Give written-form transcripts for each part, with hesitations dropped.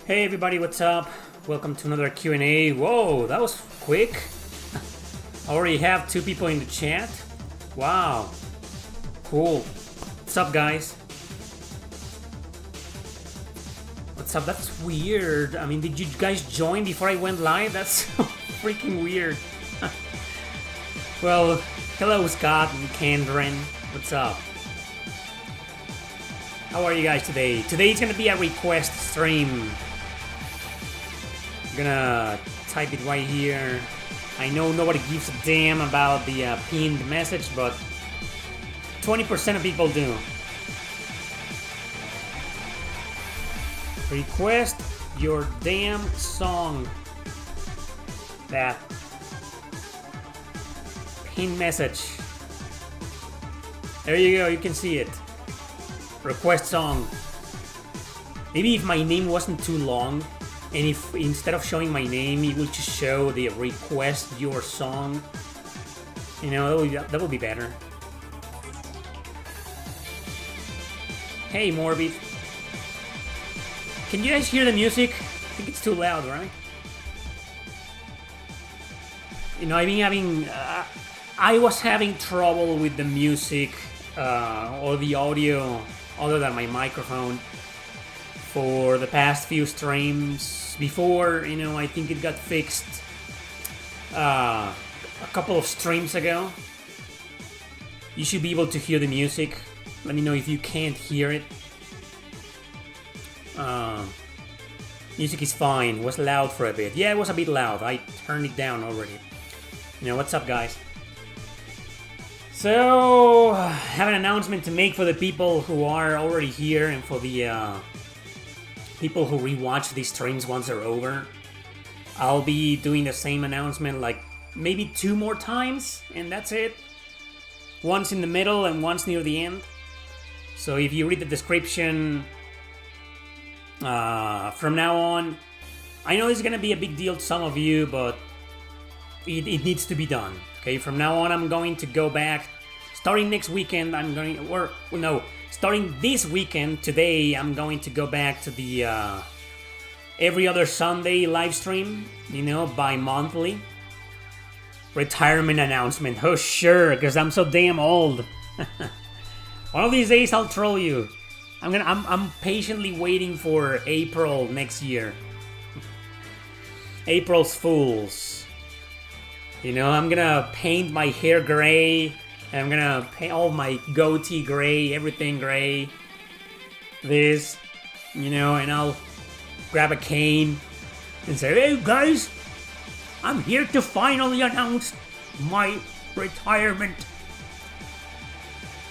Hey everybody, what's up? Welcome to another Q&A. Whoa, that was quick. I already have 2 people in the chat. Wow. Cool. What's up, guys? What's up? That's weird. I mean, did you guys join before I went live? That's so freaking weird. Well, hello Scott and Kendrin. What's up? How are you guys today? Today's gonna be a request stream. I'm gonna type it right here. I know nobody gives a damn about the pinned message, but 20% of people do. Request your damn song. That pinned message. There you go, you can see it. Request song. Maybe if my name wasn't too long, and if instead of showing my name, it will just show the request your song. You know, that would be better. Hey, Morbid. Can you guys hear the music? I think it's too loud, right? You know, I've been having... I was having trouble with the music or the audio other than my microphone for the past few streams. Before, you know, I think it got fixed a couple of streams ago. You should be able to hear the music. Let me know if you can't hear it. Music is fine. It was loud for a bit. Yeah, it was a bit loud. I turned it down already. You know, what's up, guys? So, I have an announcement to make for the people who are already here and for the people who rewatch these streams once they're over. I'll be doing the same announcement like maybe 2 more times, and that's it. Once in the middle and once near the end. So if you read the description from now on, I know it's gonna be a big deal to some of you, but it needs to be done. Okay, from now on I'm going to go back. Starting next weekend, starting this weekend, today, I'm going to go back to the every other Sunday live stream, you know, bi-monthly. Retirement announcement. Oh, sure, because I'm so damn old. One of these days, I'll troll you. I'm patiently waiting for April next year. April's Fools. You know, I'm gonna paint my hair gray. And I'm gonna paint all my goatee gray, everything gray. This, you know, and I'll grab a cane and say, "Hey guys, I'm here to finally announce my retirement."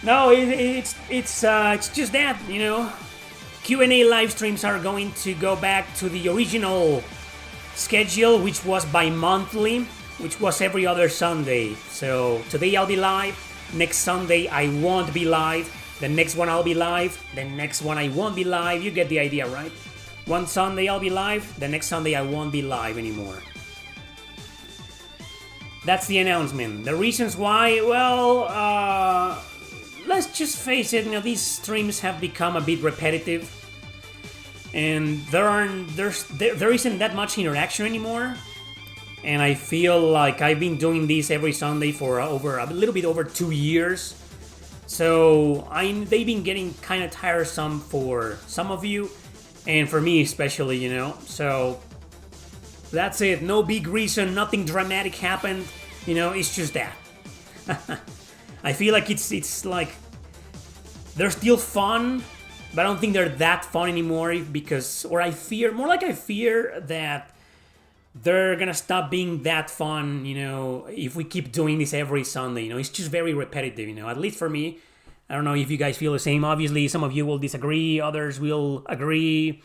No, it's just that, you know. Q&A live streams are going to go back to the original schedule, which was bi-monthly, which was every other Sunday. So today I'll be live. Next Sunday I won't be live. The next one I'll be live. The next one I won't be live. You get the idea, right? One Sunday I'll be live. The next Sunday I won't be live anymore. That's the announcement. The reasons why, well, let's just face it, you know, these streams have become a bit repetitive. And there isn't that much interaction anymore. And I feel like I've been doing this every Sunday for a little bit over 2 years. So they've been getting kind of tiresome for some of you, and for me especially, you know. So that's it. No big reason, nothing dramatic happened. You know, it's just that. I feel like it's like they're still fun, but I don't think they're that fun anymore I fear that they're gonna stop being that fun, you know, if we keep doing this every Sunday. You know, it's just very repetitive, you know, at least for me. I don't know if you guys feel the same. Obviously, some of you will disagree, others will agree.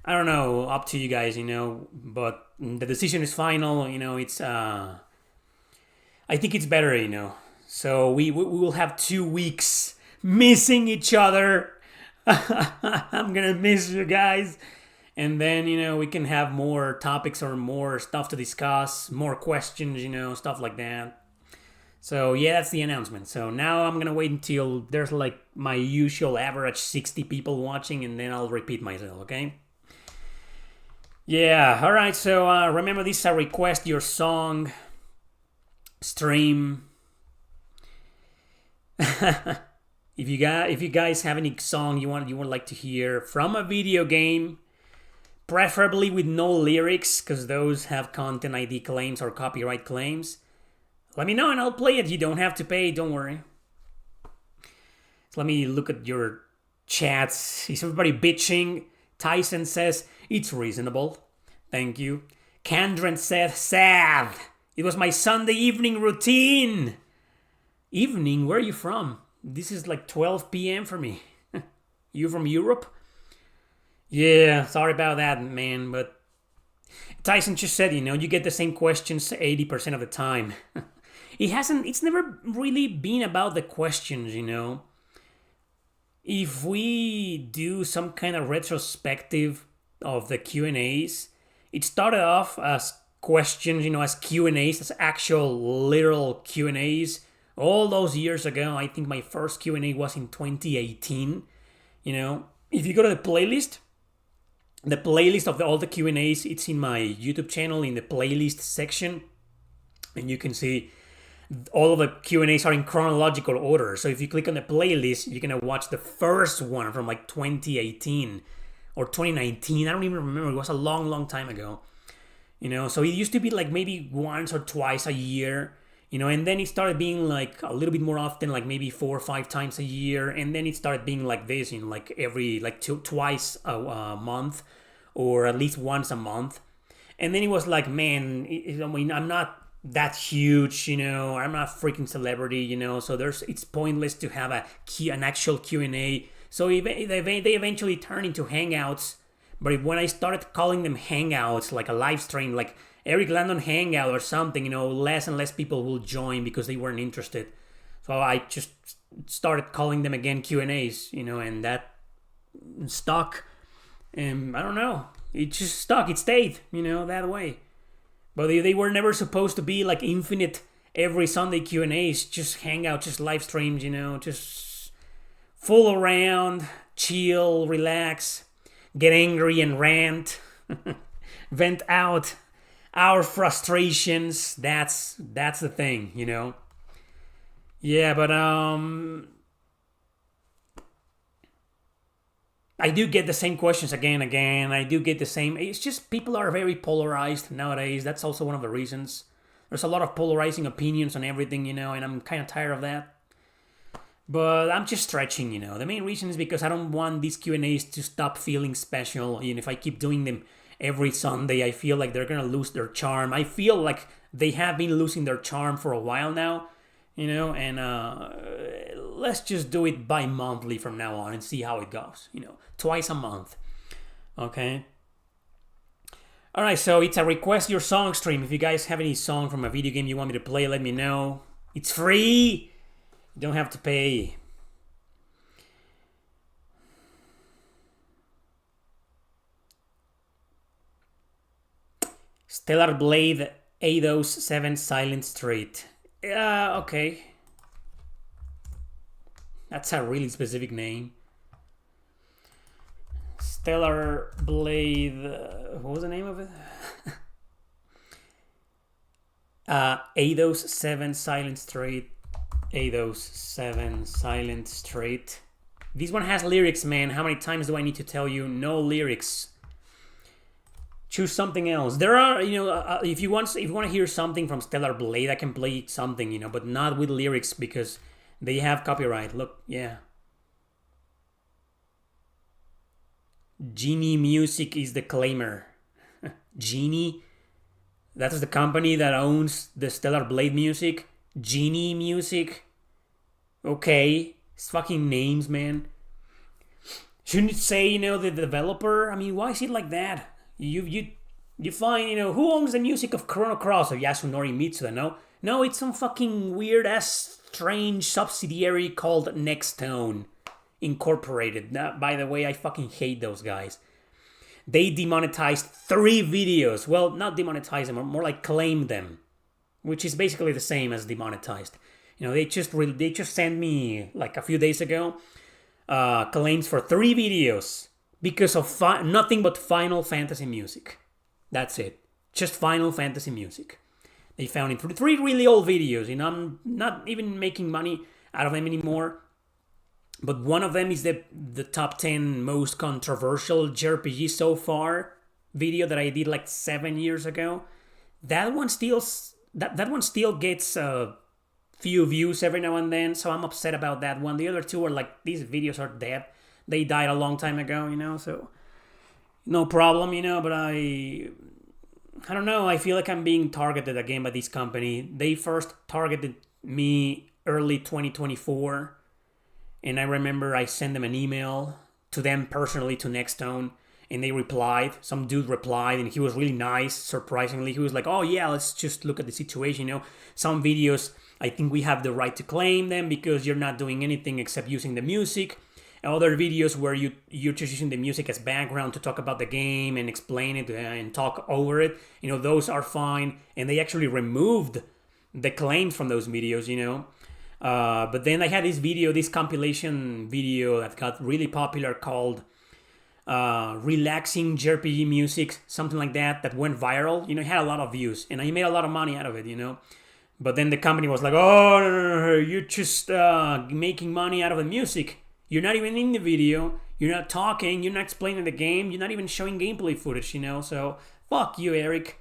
I don't know, up to you guys, you know, but the decision is final, you know. It's I think it's better, you know. So we will have 2 weeks missing each other. I'm gonna miss you guys. And then, you know, we can have more topics or more stuff to discuss, more questions, you know, stuff like that. So yeah, that's the announcement. So now I'm gonna wait until there's like my usual average 60 people watching, and then I'll repeat myself, okay? Yeah, alright, so remember, this is a request your song stream. If you guys have any song you would like to hear from a video game, preferably with no lyrics, because those have content ID claims or copyright claims, let me know and I'll play it. You don't have to pay, don't worry. So let me look at your chats. Is everybody bitching? Tyson says, it's reasonable. Thank you. Candren said, sad. It was my Sunday evening routine. Evening? Where are you from? This is like 12 p.m. for me. You from Europe? Yeah, sorry about that, man, but Tyson just said, you get the same questions 80% of the time. It's never really been about the questions, If we do some kind of retrospective of the Q&As, it started off as questions, as Q&As, as actual literal Q&As. All those years ago, I think my first Q&A was in 2018. If you go to the playlist of all the Q&As, it's in my YouTube channel in the playlist section. And you can see all of the Q&As are in chronological order. So if you click on the playlist, you're going to watch the first one from like 2018 or 2019. I don't even remember. It was a long, long time ago. So it used to be like maybe once or twice a year. And then it started being like a little bit more often, like maybe 4 or 5 times a year. And then it started being like this, like every, like twice a month, or at least once a month. And then it was like, man, I'm not that huge, I'm not a freaking celebrity, so it's pointless to have an actual Q&A. So they eventually turned into Hangouts. But when I started calling them Hangouts, like a live stream, like Eric Landon Hangout or something, less and less people will join because they weren't interested. So I just started calling them again Q&As, and that stuck. And I don't know, it just stuck. It stayed, that way. But they were never supposed to be like infinite every Sunday Q&As, just Hangout, just live streams, just fool around, chill, relax, get angry and rant, vent out our frustrations. That's the thing, Yeah, but I do get the same questions again and again. I do get the same. It's just people are very polarized nowadays. That's also one of the reasons. There's a lot of polarizing opinions on everything, and I'm kind of tired of that. But I'm just stretching, The main reason is because I don't want these Q&As to stop feeling special. If I keep doing them every Sunday, I feel like they're going to lose their charm. I feel like they have been losing their charm for a while now, and let's just do it bi-monthly from now on and see how it goes, twice a month. Okay? Alright, so it's a request your song stream. If you guys have any song from a video game you want me to play, let me know. It's free. You don't have to pay. Stellar Blade Eidos 7 Silent Street. Okay. That's a really specific name. Stellar Blade. What was the name of it? Eidos 7 Silent Street. Eidos 7 Silent Street. This one has lyrics, man. How many times do I need to tell you? No lyrics. Choose something else. There are, if you want to hear something from Stellar Blade, I can play something, but not with lyrics because they have copyright. Look, yeah. Genie Music is the claimer. Genie? That's the company that owns the Stellar Blade music. Genie Music. Okay. It's fucking names, man. Shouldn't it say, the developer? I mean, why is it like that? You find, who owns the music of Chrono Cross or Yasunori Mitsuda, no, it's some fucking weird-ass, strange subsidiary called Nextone Incorporated. By the way, I fucking hate those guys. They demonetized 3 videos. Well, not demonetized them, more like claimed them. Which is basically the same as demonetized. You know, they just sent me like a few days ago claims for 3 videos because of nothing but Final Fantasy music. That's it. Just Final Fantasy music. They found it 3 really old videos. You know, I'm not even making money out of them anymore. But one of them is the top 10 most controversial JRPG so far video that I did like 7 years ago. That one still gets a few views every now and then, so I'm upset about that one. The other two are like, these videos are dead. They died a long time ago, you know, so no problem, you know, but I don't know, I feel like I'm being targeted again by this company. They first targeted me early 2024, and I remember I sent them an email to them personally, to Nextstone, and they replied. Some dude replied, and he was really nice, surprisingly. He was like, oh yeah, let's just look at the situation, you know. Some videos, I think we have the right to claim them because you're not doing anything except using the music. Other videos where you're just using the music as background to talk about the game and explain it and talk over it, you know, those are fine. And they actually removed the claims from those videos, you know. But then I had this compilation video that got really popular called Relaxing JRPG Music, something like that went viral. You know, it had a lot of views, and I made a lot of money out of it, you know. But then the company was like, oh, no, you're just making money out of the music. You're not even in the video. You're not talking. You're not explaining the game. You're not even showing gameplay footage, you know. So, fuck you, Eric.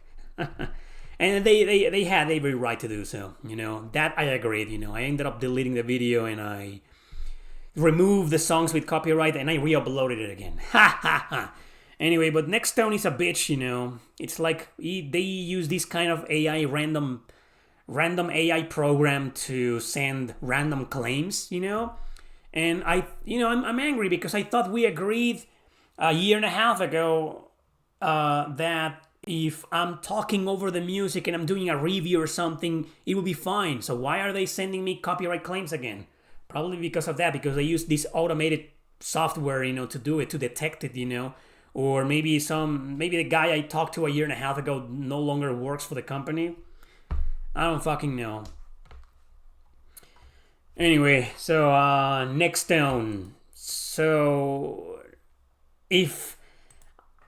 And they had every right to do so, you know. That I agreed, you know. I ended up deleting the video and I removed the songs with copyright and I re-uploaded it again. Ha ha ha. Anyway, but Nextstone is a bitch, you know. It's like they use this kind of AI random AI program to send random claims, you know. And I'm angry because I thought we agreed a year and a half ago that if I'm talking over the music and I'm doing a review or something, it will be fine. So why are they sending me copyright claims again? Probably because of that, because they use this automated software, you know, to do it, to detect it, you know. Or maybe the guy I talked to a year and a half ago no longer works for the company. I don't fucking know. Anyway, so Nextstone. So if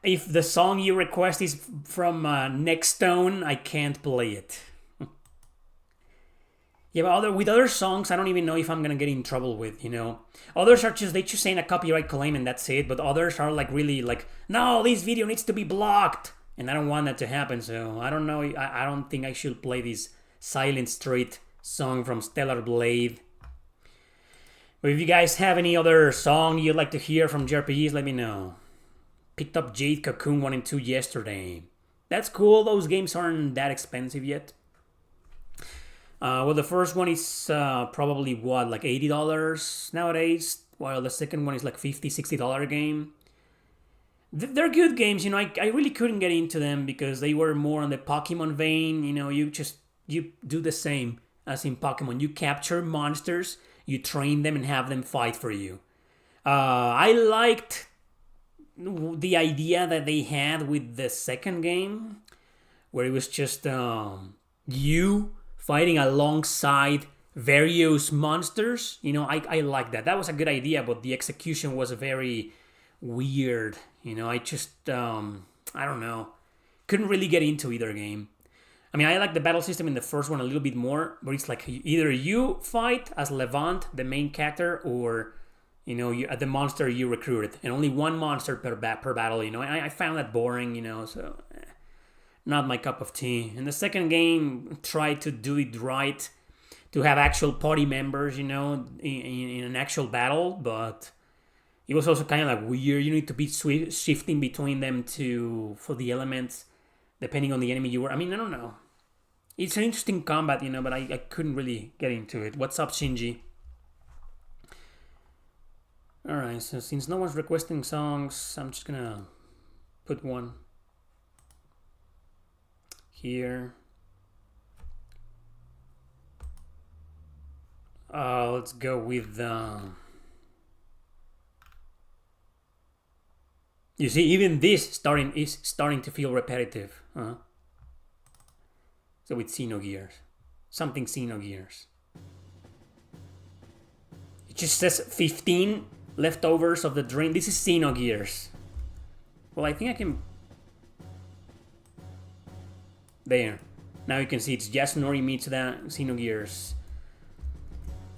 the song you request is from Nextstone, I can't play it. Yeah, but with other songs, I don't even know if I'm gonna get in trouble with, you know. Others are they just saying a copyright claim and that's it. But others are like really like, no, this video needs to be blocked, and I don't want that to happen. So I don't know. I don't think I should play this Silent Street song from Stellar Blade. But if you guys have any other song you'd like to hear from JRPGs, let me know. Picked up Jade Cocoon 1 and 2 yesterday. That's cool. Those games aren't that expensive yet. Well, the first one is probably like $80 nowadays, while the second one is like $50, $60 game. They're good games, you know. I really couldn't get into them because they were more on the Pokemon vein. You know, you do the same as in Pokemon. You capture monsters, you train them, and have them fight for you. I liked the idea that they had with the second game, where it was just you fighting alongside various monsters. You know, I like that. That was a good idea, but the execution was very weird. You know, I just, I don't know. Couldn't really get into either game. I mean, I like the battle system in the first one a little bit more, but it's like either you fight as Levant, the main character, or, you know, the monster you recruited. And only one monster per battle, you know. I found that boring, you know, so not my cup of tea. And the second game tried to do it right, to have actual party members, you know, in an actual battle, but it was also kind of like weird. You need to be shifting between them for the elements, depending on the enemy you were. I mean, I don't know. It's an interesting combat, you know, but I couldn't really get into it. What's up, Shinji? Alright, so since no one's requesting songs, I'm just gonna put one here. Let's go with you see, even this is starting to feel repetitive. So with Xenogears, something Xenogears. Just says 15 leftovers of the dream. This is Xenogears. Well, I think I can... There. Now you can see it's Yasunori Mitsuda, Xenogears.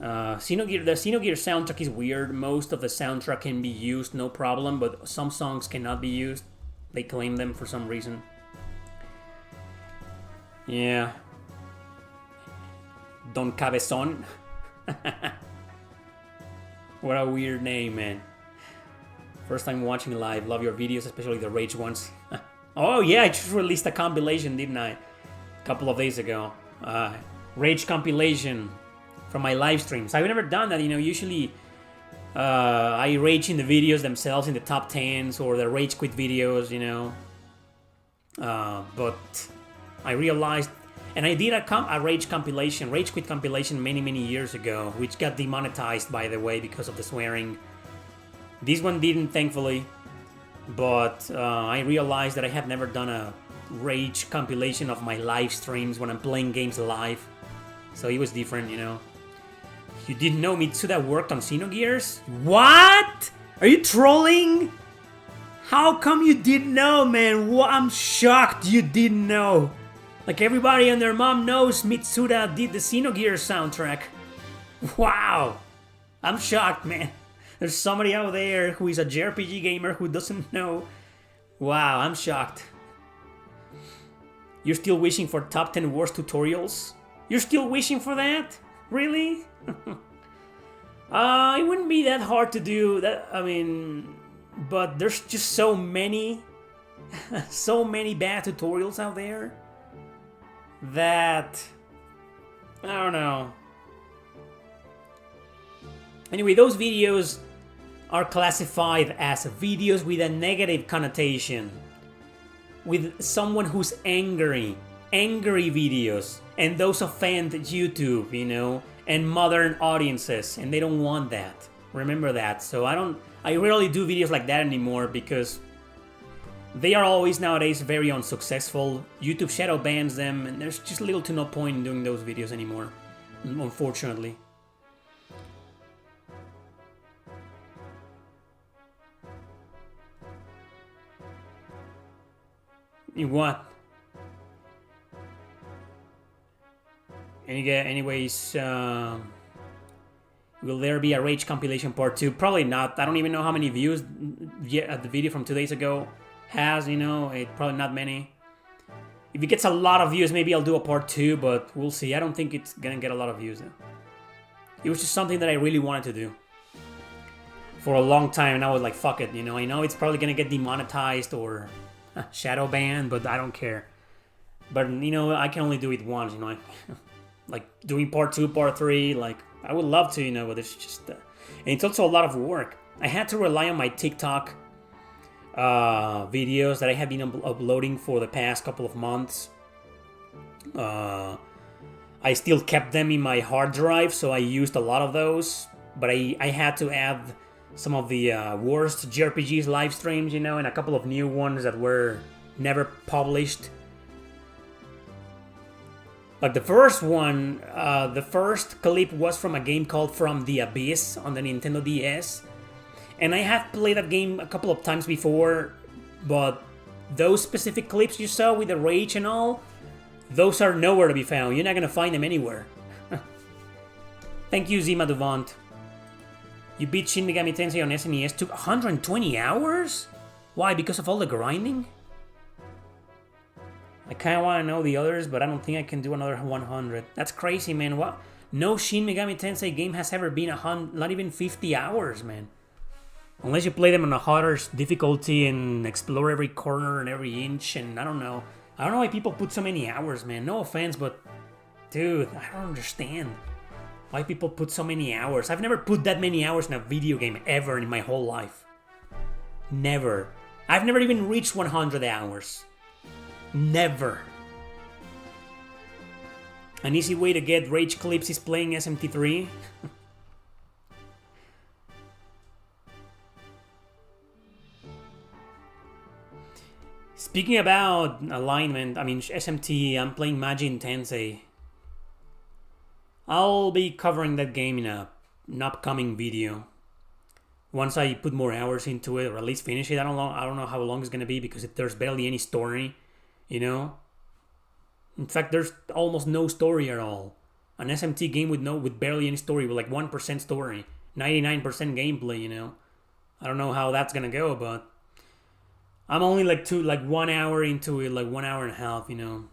The Xenogears soundtrack is weird. Most of the soundtrack can be used, no problem, but some songs cannot be used. They claim them for some reason. Yeah. Don Cabezon. What a weird name, man. First time watching live. Love your videos, especially the Rage ones. Oh yeah, I just released a compilation, didn't I? A couple of days ago. Rage compilation from my live streams. I've never done that, you know. Usually I rage in the videos themselves, in the top 10s or the Rage Quit videos, you know. But I realized, and I did a Rage compilation, Rage Quit compilation many years ago, which got demonetized, by the way, because of the swearing. This one didn't, thankfully, but I realized that I have never done a Rage compilation of my live streams when I'm playing games live, so it was different, you know. You didn't know Mitsuda worked on Xenogears? What? Are you trolling? How come you didn't know, man? I'm shocked you didn't know. Like everybody and their mom knows Mitsuda did the Xenogears soundtrack. Wow. I'm shocked, man. There's somebody out there who is a JRPG gamer who doesn't know. Wow, I'm shocked. You're still wishing for top 10 worst tutorials? You're still wishing for that? Really? It wouldn't be that hard to do. That, I mean, but there's just so many bad tutorials out there that I don't know. Anyway, those videos are classified as videos with a negative connotation, with someone who's angry videos, and those offend YouTube, you know, and modern audiences, and they don't want that. Remember that. So I rarely do videos like that anymore because they are always nowadays very unsuccessful. YouTube shadow bans them, and there's just little to no point in doing those videos anymore, unfortunately. What? Anyways, will there be a Rage compilation part 2? Probably not. I don't even know how many views the video from 2 days ago has, you know. Probably not many. If it gets a lot of views, maybe I'll do a part 2, but we'll see. I don't think it's gonna get a lot of views. It was just something that I really wanted to do for a long time, and I was like, fuck it, you know. I know it's probably gonna get demonetized or shadow banned, but I don't care. But, you know, I can only do it once, you know. Like, doing part 2, part 3, like, I would love to, you know, but it's just... and it's also a lot of work. I had to rely on my TikTok videos that I have been uploading for the past couple of months. I still kept them in my hard drive, so I used a lot of those. But I had to add some of the worst JRPGs live streams, you know, and a couple of new ones that were never published. Like the first one, the first clip was from a game called From the Abyss on the Nintendo DS. And I have played that game a couple of times before, but those specific clips you saw with the rage and all, those are nowhere to be found. You're not gonna find them anywhere. Thank you, Zima Duvant. You beat Shin Megami Tensei on SNES, took 120 hours? Why, because of all the grinding? I kind of want to know the others, but I don't think I can do another 100. That's crazy, man. What? No Shin Megami Tensei game has ever been not even 50 hours, man. Unless you play them on a harder difficulty and explore every corner and every inch, and I don't know. I don't know why people put so many hours, man. No offense, but dude, I don't understand why people put so many hours. I've never put that many hours in a video game ever in my whole life. Never. I've never even reached 100 hours. Never. An easy way to get rage clips is playing SMT3. Speaking about alignment, I mean SMT, I'm playing Majin Tensei. I'll be covering that game in a an upcoming video. Once I put more hours into it, or at least finish it. I don't know how long it's gonna be because there's barely any story, you know. In fact, there's almost no story at all. An SMT game with barely any story, with like 1% story, 99% gameplay, you know. I don't know how that's gonna go, but I'm only like 1 hour into it, like 1 hour and a half, you know.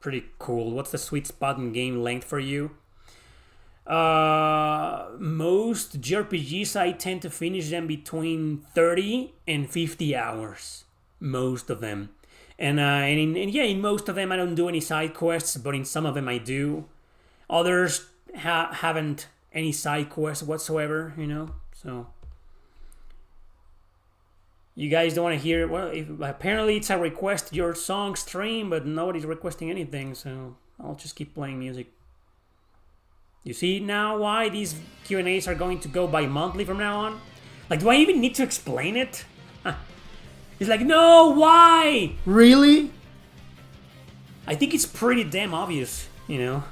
Pretty cool. What's the sweet spot in game length for you? Most JRPGs, I tend to finish them between 30 and 50 hours. Most of them. And in most of them I don't do any side quests, but in some of them I do. Others haven't any side quests whatsoever, you know. So you guys don't want to hear. Well, apparently it's a request your song stream, but nobody's requesting anything, so I'll just keep playing music. You see now why these Q&As are going to go bi-monthly from now on? Like, do I even need to explain it? He's like, no, why? Really? I think it's pretty damn obvious, you know,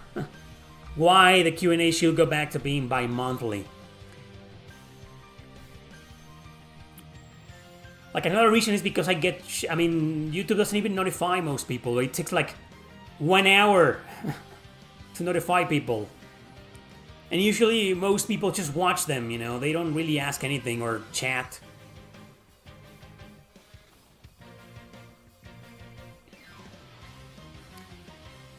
why the Q&A should go back to being bi-monthly. Like, another reason is because YouTube doesn't even notify most people. It takes like 1 hour to notify people. And usually most people just watch them, you know, they don't really ask anything or chat.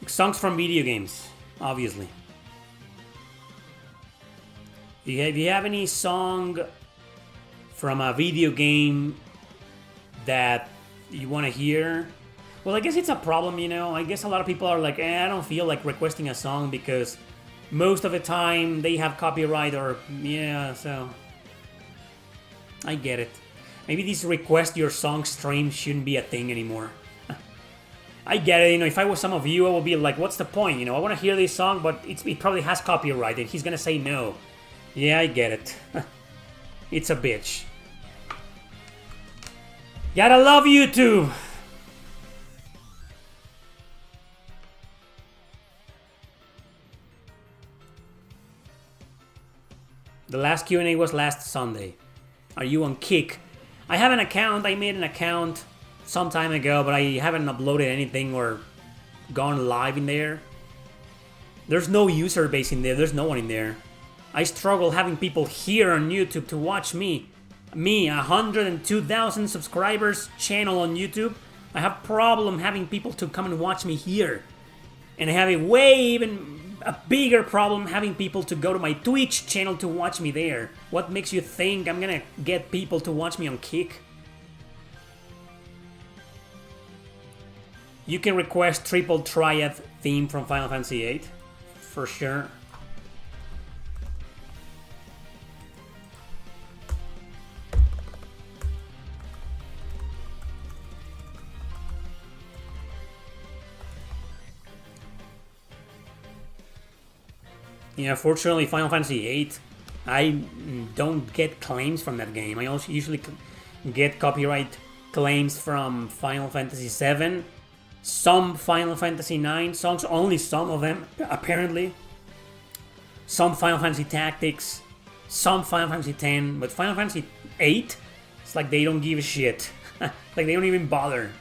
Songs from video games, obviously. If you have any song from a video game that you want to hear, well, I guess it's a problem, you know. I guess a lot of people are like, I don't feel like requesting a song because most of the time they have copyright or, yeah, so I get it. Maybe this request your song stream shouldn't be a thing anymore. I get it, you know, if I was some of you, I would be like, what's the point? You know, I want to hear this song, but it probably has copyright, and he's gonna say no. Yeah, I get it. It's a bitch. Gotta love YouTube! The last Q&A was last Sunday. Are you on Kick? I have an account, I made an account some time ago, but I haven't uploaded anything or gone live in there. There's no user base in there, there's no one in there. I struggle having people here on YouTube to watch me. Me, 102,000 subscribers channel on YouTube. I have problem having people to come and watch me here. And I have a bigger problem having people to go to my Twitch channel to watch me there. What makes you think I'm gonna get people to watch me on Kick? You can request Triple Triad theme from Final Fantasy VIII, for sure. Yeah, fortunately, Final Fantasy VIII, I don't get claims from that game. I also usually get copyright claims from Final Fantasy VII, some Final Fantasy IX songs, only some of them, apparently. Some Final Fantasy Tactics, some Final Fantasy X, but Final Fantasy VIII, it's like they don't give a shit. Like they don't even bother.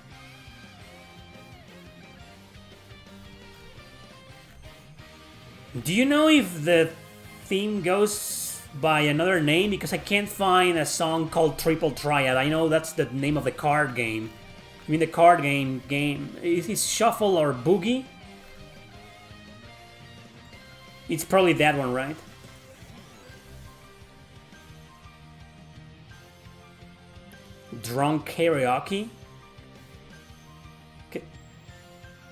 Do you know if the theme goes by another name? Because I can't find a song called Triple Triad. I know that's the name of the card game. I mean the card game. Is it Shuffle or Boogie? It's probably that one, right? Drunk Karaoke?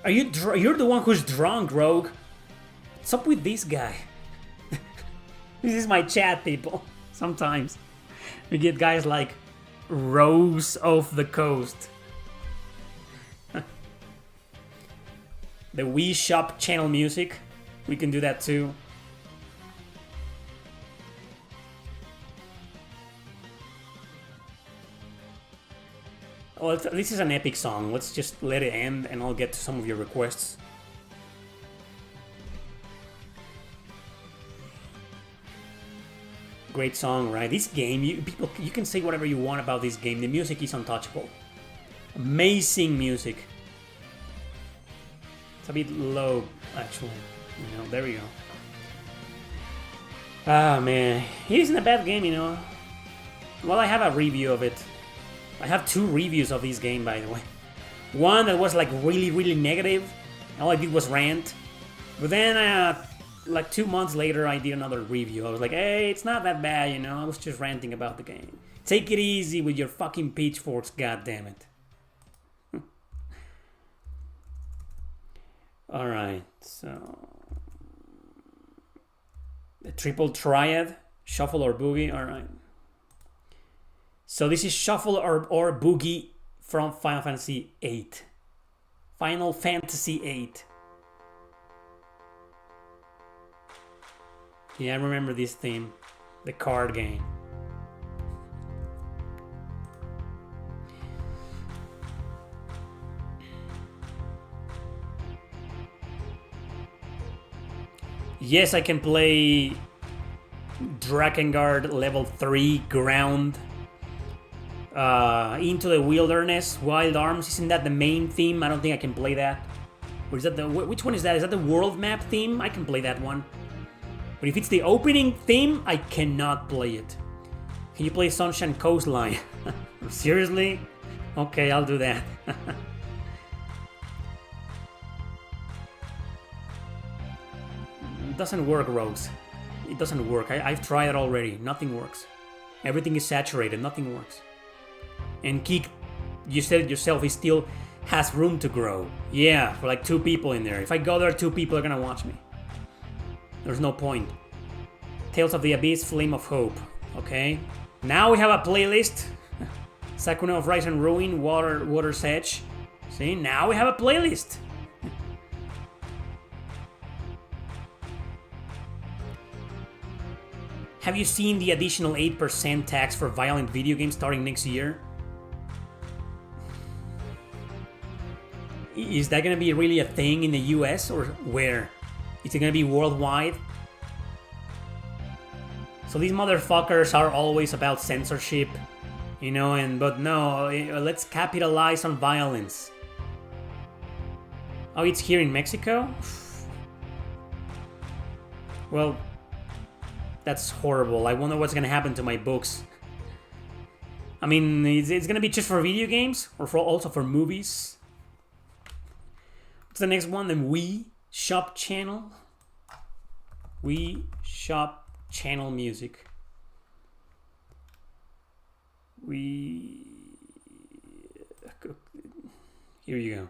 Are you you're the one who's drunk, Rogue? What's up with this guy? This is my chat, people. Sometimes we get guys like Rose of the Coast. The Wii Shop channel music. We can do that too. Well, this is an epic song. Let's just let it end and I'll get to some of your requests. great song, right? This game, you can say whatever you want about this game. The music is untouchable. Amazing music. It's a bit low, actually. You know, there we go. Ah, man. It isn't a bad game, you know. Well, I have a review of it. I have 2 reviews of this game, by the way. One that was like really, really negative. All I did was rant. But then, like 2 months later, I did another review. I was like, hey, it's not that bad, you know. I was just ranting about the game. Take it easy with your fucking pitchforks, goddammit. Alright, so... The triple triad, shuffle or boogie, alright. So this is shuffle or boogie from Final Fantasy VIII. Final Fantasy VIII. Yeah, I remember this theme. The card game. Yes, I can play Drakengard level 3 ground. Into the Wilderness, Wild Arms. Isn't that the main theme? I don't think I can play that. Or is that the... Which one is that? Is that the world map theme? I can play that one. But if it's the opening theme, I cannot play it. Can you play Sunshine Coastline? Seriously? Okay, I'll do that. It doesn't work, Rose. It doesn't work. I've tried it already. Nothing works. Everything is saturated. Nothing works. And Geek, you said it yourself, he still has room to grow. Yeah, for like 2 people in there. If I go there, 2 people are gonna watch me. There's no point. Tales of the Abyss, Flame of Hope. Okay. Now we have a playlist. Sakuna of Rise and Ruin, Water's Edge. See, now we have a playlist. Have you seen the additional 8% tax for violent video games starting next year? Is that gonna be really a thing in the US or where? Is it gonna be worldwide? So these motherfuckers are always about censorship, you know, but no, let's capitalize on violence. Oh, it's here in Mexico? Well, that's horrible. I wonder what's gonna happen to my books. I mean, it's gonna be just for video games or also for movies? What's the next one? The Wii Shop channel? Wii Shop channel music. Here you go.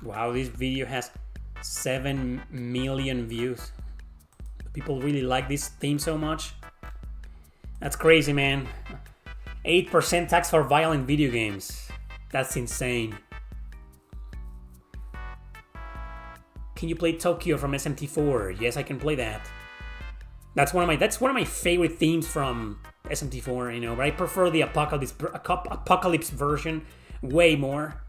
Wow, this video has 7 million views. People really like this theme so much. That's crazy, man. 8% tax for violent video games. That's insane. Can you play Tokyo from SMT4? Yes, I can play that. That's one of my favorite themes from SMT4, you know, but I prefer the Apocalypse version way more.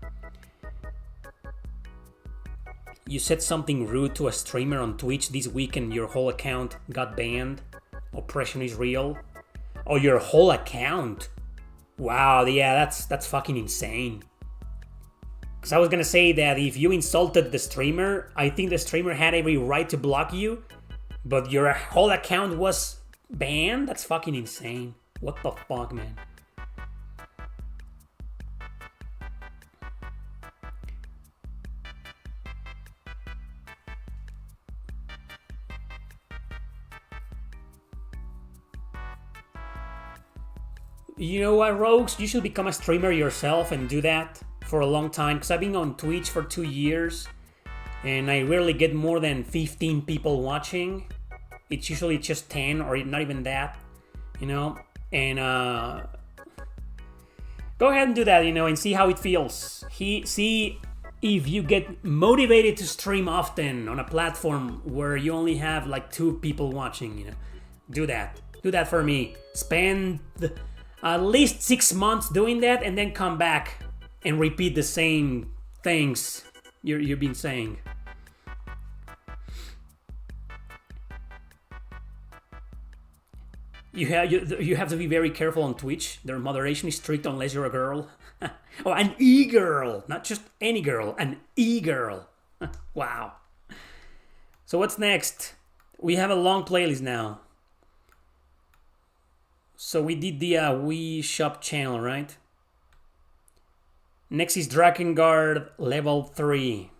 You said something rude to a streamer on Twitch this week and your whole account got banned. Oppression is real. Oh, your whole account? Wow, yeah, that's fucking insane. Because I was gonna say that if you insulted the streamer, I think the streamer had every right to block you, but your whole account was banned? That's fucking insane. What the fuck, man? You know what, Rogues? You should become a streamer yourself and do that for a long time. Because I've been on Twitch for 2 years. And I rarely get more than 15 people watching. It's usually just 10 or not even that. You know? And go ahead and do that, you know, and see how it feels. See if you get motivated to stream often on a platform where you only have like 2 people watching, you know. Do that. Do that for me. Spend at least 6 months doing that and then come back and repeat the same things you've been saying. You have to be very careful on Twitch. Their moderation is strict unless you're a girl. Oh, an e-girl, not just any girl, an e-girl. Wow. So what's next? We have a long playlist now. So we did the Wii Shop channel, right? Next is Drakengard level 3.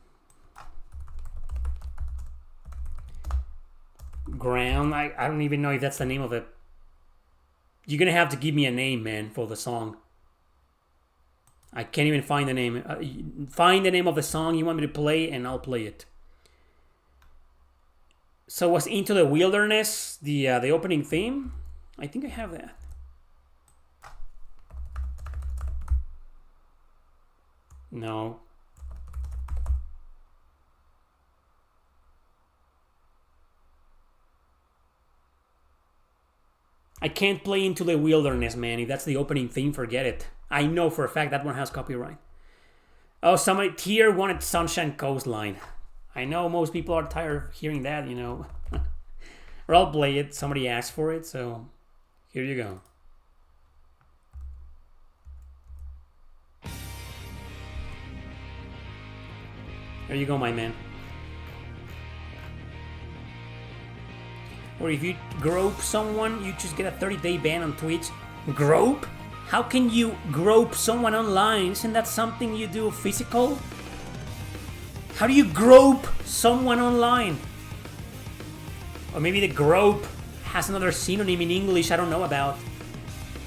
Ground, I don't even know if that's the name of it. You're gonna have to give me a name, man, for the song. I can't even find the name. Find the name of the song you want me to play and I'll play it. So was Into the Wilderness the opening theme? I think I have that. No. I can't play Into the Wilderness, man. If that's the opening theme, forget it. I know for a fact that one has copyright. Oh, somebody here wanted Sunshine Coastline. I know most people are tired of hearing that, you know. Or I'll play it. Somebody asked for it, so here you go. There you go, my man. Or if you grope someone, you just get a 30-day ban on Twitch. Grope? How can you grope someone online? Isn't that something you do physical? How do you grope someone online? Or maybe the grope has another synonym in English I don't know about.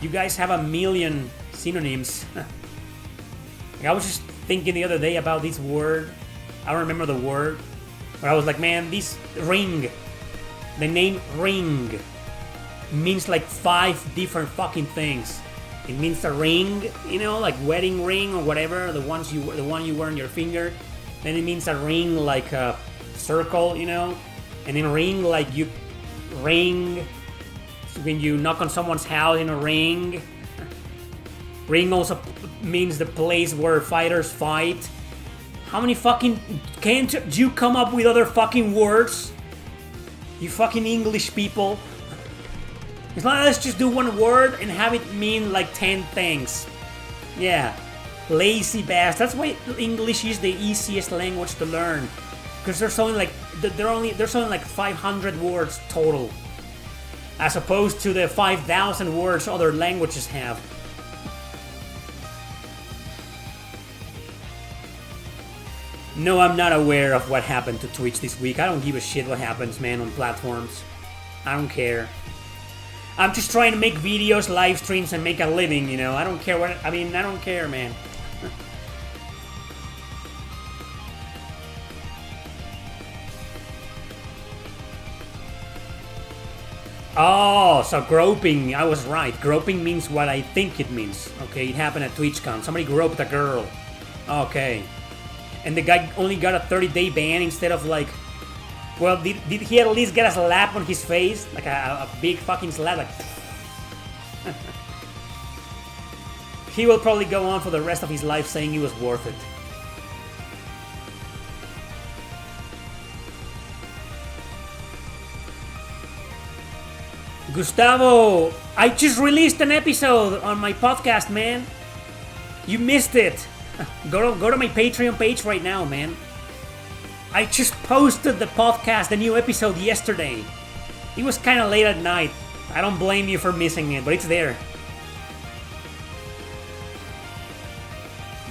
You guys have a million synonyms. I was just thinking the other day about this word. I don't remember the word. But I was like, man, this ring. The name ring means like 5 different fucking things. It means a ring, you know, like wedding ring or whatever, the one you wear on your finger. Then it means a ring like a circle, you know, and then ring like you ring when you knock on someone's house in a ring. Ring also means the place where fighters fight. How many fucking can't you come up with other fucking words? You fucking English people. It's like, let's just do one word and have it mean like 10 things. Yeah. Lazy bastard. That's why English is the easiest language to learn. Because there's only like 500 words total. As opposed to the 5,000 words other languages have. No, I'm not aware of what happened to Twitch this week. I don't give a shit what happens, man, on platforms. I don't care. I'm just trying to make videos, live streams, and make a living, you know? I don't care what... I mean, I don't care, man. Oh, so groping. I was right. Groping means what I think it means. Okay, it happened at TwitchCon. Somebody groped a girl. Okay. And the guy only got a 30-day ban instead of like... Well, did he at least get a slap on his face? Like a big fucking slap, like... He will probably go on for the rest of his life saying it was worth it. Gustavo, I just released an episode on my podcast, man. You missed it. Go to my Patreon page right now, man. I just posted the podcast, the new episode yesterday. It was kind of late at night. I don't blame you for missing it, but it's there.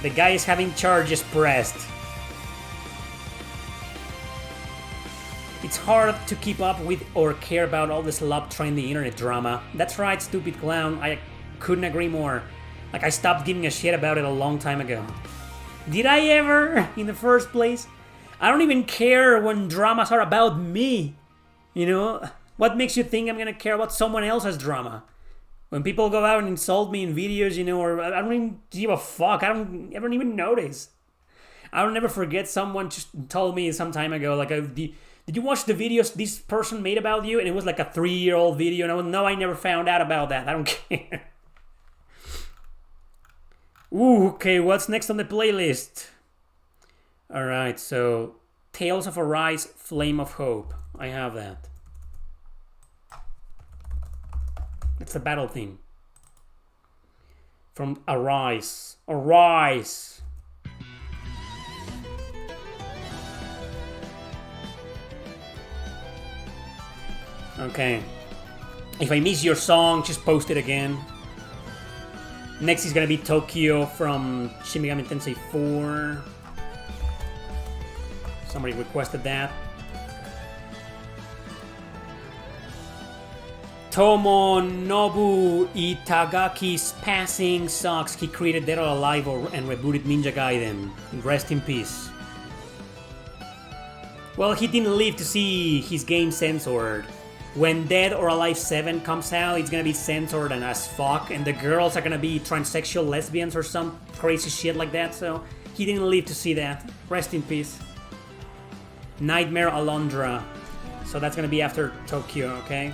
The guy is having charges pressed. It's hard to keep up with or care about all this love trendy internet drama. That's right, stupid clown. I couldn't agree more. Like, I stopped giving a shit about it a long time ago. Did I ever? In the first place? I don't even care when dramas are about me. You know? What makes you think I'm gonna care about someone else's drama? When people go out and insult me in videos, you know, or I don't even give a fuck. I don't even notice. I'll never forget someone just told me some time ago, like, did you watch the videos this person made about you? And it was like a 3-year-old video. And I went, no, I never found out about that. I don't care. Ooh, okay, what's next on the playlist? Alright, so Tales of Arise, Flame of Hope. I have that. It's the battle theme. From Arise. Arise! Okay. If I miss your song, just post it again. Next is gonna be Tokyo from Shin Megami Tensei 4. Somebody requested that. Tomonobu Itagaki's passing sucks. He created Dead or Alive and rebooted Ninja Gaiden. Rest in peace. Well, he didn't live to see his game censored. When Dead or Alive 7 comes out, it's gonna be censored and as fuck, and the girls are gonna be transsexual lesbians or some crazy shit like that, so he didn't live to see that. Rest in peace. Nightmare Alondra. So that's gonna be after Tokyo, okay?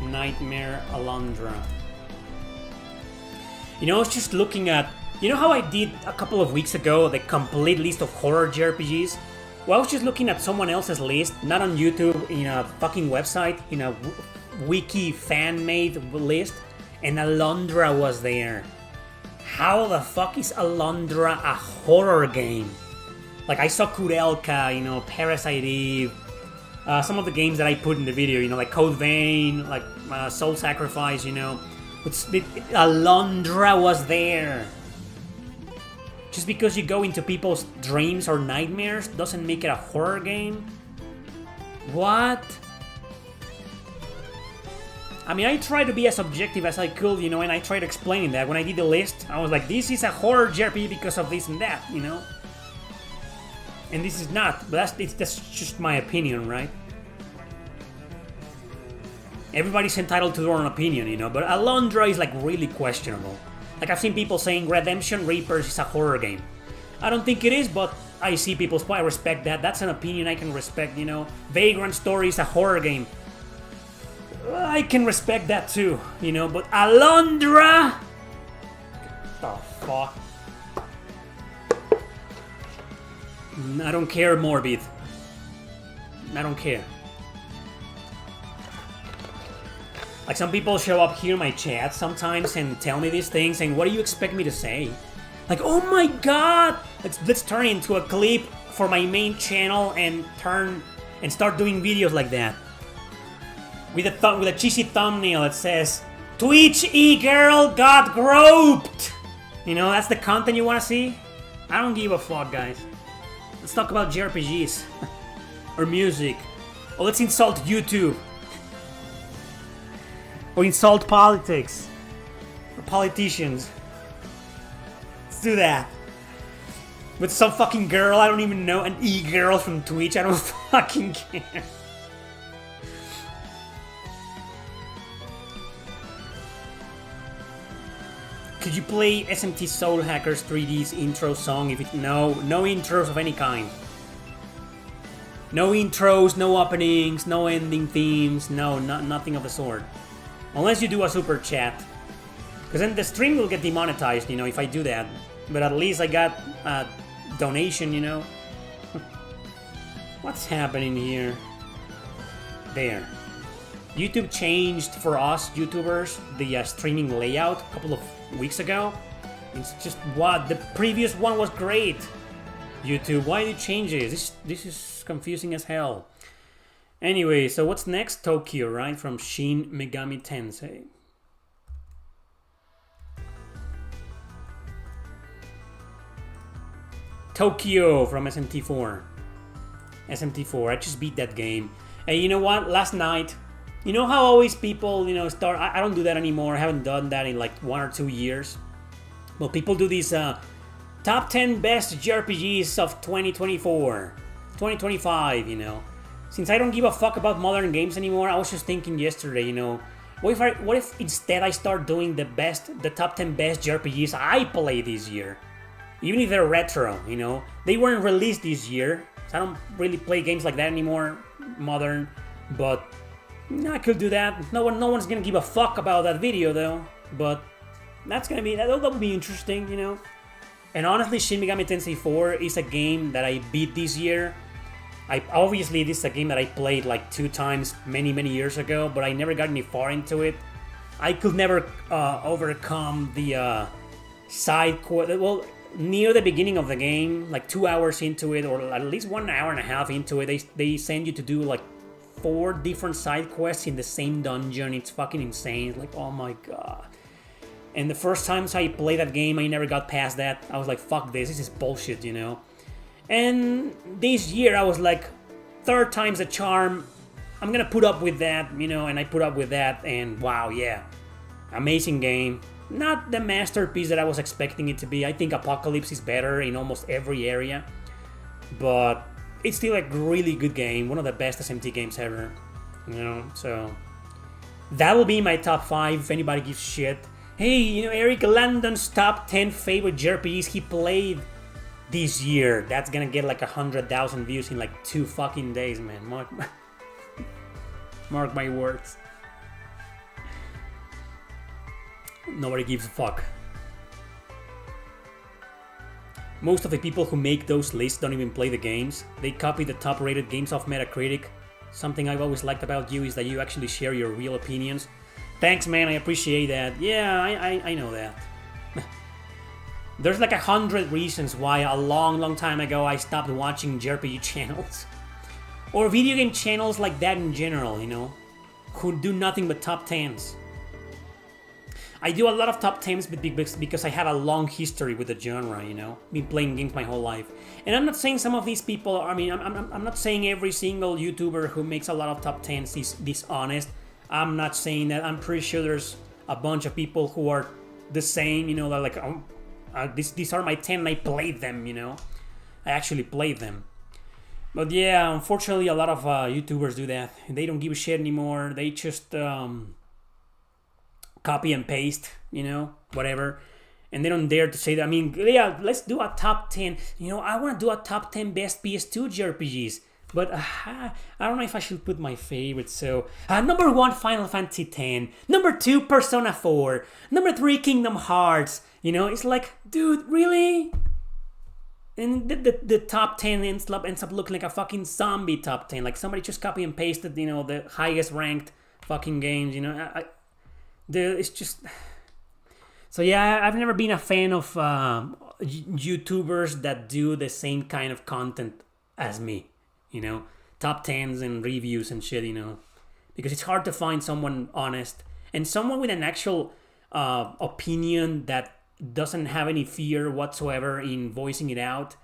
Nightmare Alondra. You know, I was just looking at... You know how I did a couple of weeks ago the complete list of horror JRPGs? Well, I was just looking at someone else's list, not on YouTube, in a fucking website, in a wiki fan-made list, and Alondra was there. How the fuck is Alondra a horror game? Like, I saw Kurelka, you know, Parasite Eve, some of the games that I put in the video, you know, like Code Vein, like Soul Sacrifice, you know. Alondra was there. Just because you go into people's dreams or nightmares doesn't make it a horror game? What? I mean, I tried to be as objective as I could, you know, and I tried explaining that. When I did the list, I was like, this is a horror JRPG because of this and that, you know? And this is not, but that's just my opinion, right? Everybody's entitled to their own opinion, you know, but Alondra is like really questionable. Like, I've seen people saying Redemption Reapers is a horror game. I don't think it is, but I see people's point. I respect that. That's an opinion I can respect, you know. Vagrant Story is a horror game. I can respect that too, you know, but Alondra? What the fuck? I don't care, Morbid. I don't care. Like, some people show up here in my chat sometimes and tell me these things, and what do you expect me to say? Like, oh my god! Let's turn it into a clip for my main channel and start doing videos like that. With a cheesy thumbnail that says, Twitch e-girl got groped! You know, that's the content you want to see? I don't give a fuck, guys. Let's talk about JRPGs. Or music. Or let's insult YouTube. Or insult politics. Or politicians. Let's do that. With some fucking girl I don't even know. An e-girl from Twitch. I don't fucking care. Could you play SMT Soul Hackers 3D's intro song if it... No intros of any kind. No intros, no openings, no ending themes, nothing of the sort. Unless you do a super chat. Because then the stream will get demonetized, you know, if I do that. But at least I got a donation, you know. What's happening here? There. YouTube changed for us YouTubers the streaming layout a couple of weeks ago. It's just what? The previous one was great. YouTube, why did you change it? This is confusing as hell. Anyway, so what's next? Tokyo, right? From Shin Megami Tensei. Tokyo from SMT4. SMT4, I just beat that game. And you know what? Last night, you know how always people, you know, start... I don't do that anymore. I haven't done that in like 1 or 2 years. Well, people do these top 10 best JRPGs of 2024. 2025, you know. Since I don't give a fuck about modern games anymore, I was just thinking yesterday, you know, what if instead I start doing the top 10 best JRPGs I played this year? Even if they're retro, you know. They weren't released this year, so I don't really play games like that anymore, modern, but I could do that. No one's gonna give a fuck about that video though, but that'll be interesting, you know. And honestly, Shin Megami Tensei 4 is a game that I beat this year. Obviously this is a game that I played like 2 times many years ago, but I never got any far into it. I could never overcome the side quest. Well, near the beginning of the game, like 2 hours into it, or at least 1 hour and a half into it, they send you to do like 4 different side quests in the same dungeon. It's fucking insane. It's like, oh my god. And the first times I played that game, I never got past that. I was like, fuck this is bullshit, you know? And this year I was like, 3rd time's a charm. I'm gonna put up with that, you know, and I put up with that, and wow, yeah. Amazing game. Not the masterpiece that I was expecting it to be. I think Apocalypse is better in almost every area. But it's still a really good game. One of the best SMT games ever. You know, so... that will be my top 5 if anybody gives shit. Hey, you know, Eric Landon's top 10 favorite JRPGs he played this year. That's gonna get like 100,000 views in like 2 fucking days, man. Mark my words. Nobody gives a fuck. Most of the people who make those lists don't even play the games. They copy the top rated games off Metacritic. Something I've always liked about you is that you actually share your real opinions. Thanks, man, I appreciate that. Yeah, I know that. There's like 100 reasons why a long time ago I stopped watching JRPG channels. Or video game channels like that in general, you know? Who do nothing but top 10s. I do a lot of top 10s because I have a long history with the genre, you know? Been playing games my whole life. And I'm not saying some of these people, I mean, I'm not saying every single YouTuber who makes a lot of top 10s is dishonest. I'm not saying that. I'm pretty sure there's a bunch of people who are the same, you know, they're like, oh, these are my 10 and I played them, you know? I actually played them. But yeah, unfortunately a lot of YouTubers do that. They don't give a shit anymore. They just... copy and paste, you know, whatever. And they don't dare to say that. I mean, yeah, let's do a top 10. You know, I want to do a top 10 best PS2 JRPGs. But I don't know if I should put my favorites. So, number 1, Final Fantasy X. Number 2, Persona 4. Number 3, Kingdom Hearts. You know, it's like, dude, really? And the top 10 ends up looking like a fucking zombie top 10. Like somebody just copy and pasted, you know, the highest ranked fucking games, you know. It's just... So yeah, I've never been a fan of YouTubers that do the same kind of content as me, you know, top 10s and reviews and shit, you know, because it's hard to find someone honest and someone with an actual opinion that doesn't have any fear whatsoever in voicing it out.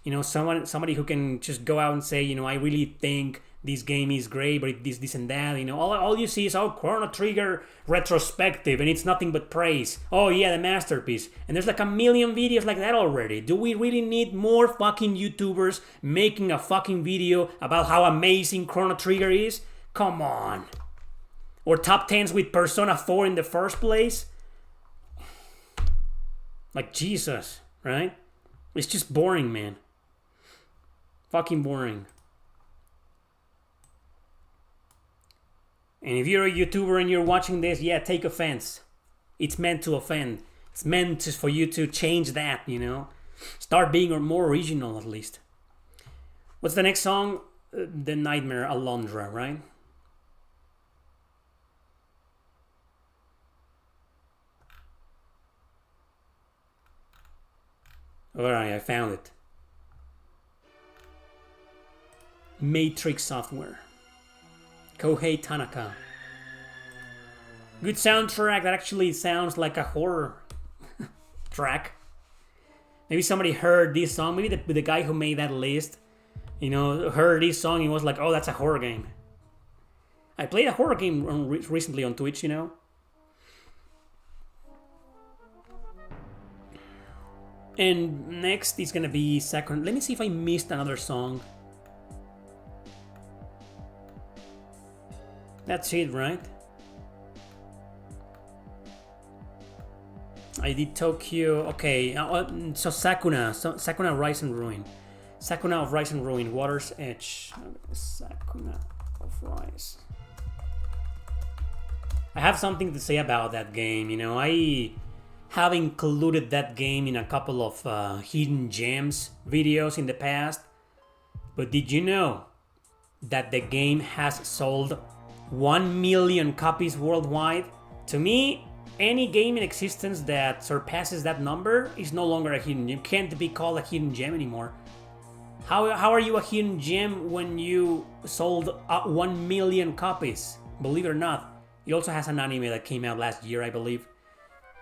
You know, somebody who can just go out and say, you know, I really think this game is great, but this and that, you know. All you see is, oh, Chrono Trigger retrospective, and it's nothing but praise. Oh yeah, the masterpiece. And there's like a million videos like that already. Do we really need more fucking YouTubers making a fucking video about how amazing Chrono Trigger is? Come on. Or top 10s with Persona 4 in the first place? Like, Jesus, right? It's just boring, man. Fucking boring. And if you're a YouTuber and you're watching this, yeah, take offense. It's meant to offend. It's meant for you to change that, you know? Start being more original, at least. What's the next song? The Nightmare Alondra, right? Alright, I found it. Matrix Software. Kohei Tanaka. Good soundtrack that actually sounds like a horror track. Maybe somebody heard this song. Maybe the guy who made that list, you know, heard this song and was like, oh, that's a horror game. I played a horror game recently on Twitch, you know. And next is gonna be second. Let me see if I missed another song. That's it, right? I did Tokyo. Okay, so Sakuna. Sakuna Rise and Ruin. Sakuna of Rise and Ruin. Water's Edge. Sakuna of Rise. I have something to say about that game. You know, I have included that game in a couple of hidden gems videos in the past. But did you know that the game has sold 1 million copies worldwide? To me, any game in existence that surpasses that number is no longer a hidden gem. Can't be called a hidden gem anymore. How are you a hidden gem when you sold 1 million copies? Believe it or not. It also has an anime that came out last year, I believe.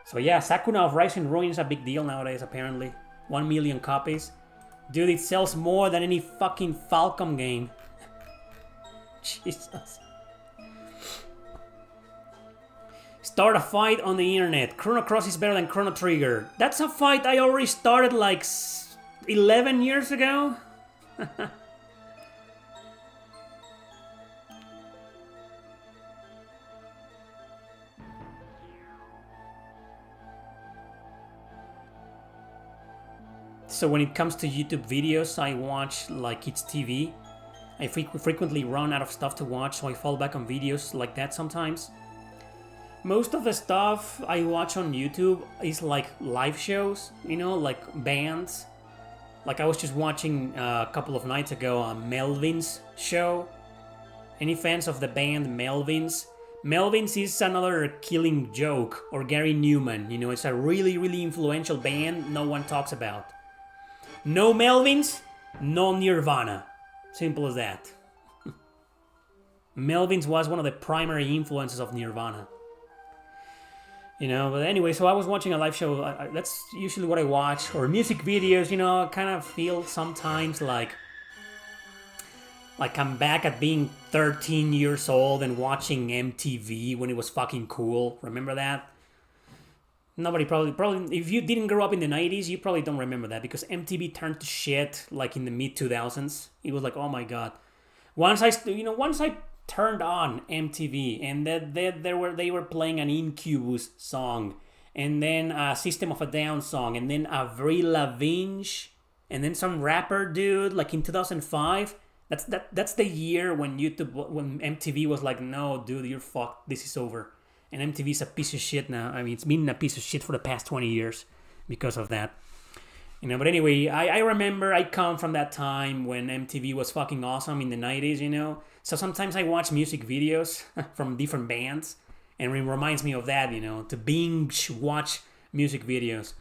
So yeah, Sakuna of Rise and Ruin is a big deal nowadays, apparently. 1 million copies. Dude, it sells more than any fucking Falcom game. Jesus. Start a fight on the internet. Chrono Cross is better than Chrono Trigger. That's a fight I already started like 11 years ago. So when it comes to YouTube videos, I watch like it's TV. I frequently run out of stuff to watch, so I fall back on videos like that sometimes. Most of the stuff I watch on YouTube is like live shows, you know, like bands. Like I was just watching a couple of nights ago a Melvins show. Any fans of the band Melvins? Melvins is another Killing Joke or Gary Newman. You know, it's a really, really influential band no one talks about. No Melvins, no Nirvana. Simple as that. Melvins was one of the primary influences of Nirvana. You know, but anyway, so I was watching a live show. That's usually what I watch. Or music videos, you know, I kind of feel sometimes like I'm back at being 13 years old and watching MTV when it was fucking cool. Remember that? Nobody probably, if you didn't grow up in the 90s, you probably don't remember that because MTV turned to shit like in the mid 2000s. It was like, oh my god. Once I turned on MTV and they were playing an Incubus song and then a System of a Down song and then Avril Lavigne and then some rapper dude like in 2005. That's the year when MTV was like, no dude, you're fucked, this is over. And MTV's a piece of shit now. I mean, it's been a piece of shit for the past 20 years because of that. You know, but anyway, I remember I come from that time when MTV was fucking awesome in the 90s, you know. So sometimes I watch music videos from different bands and it reminds me of that, you know, to binge watch music videos.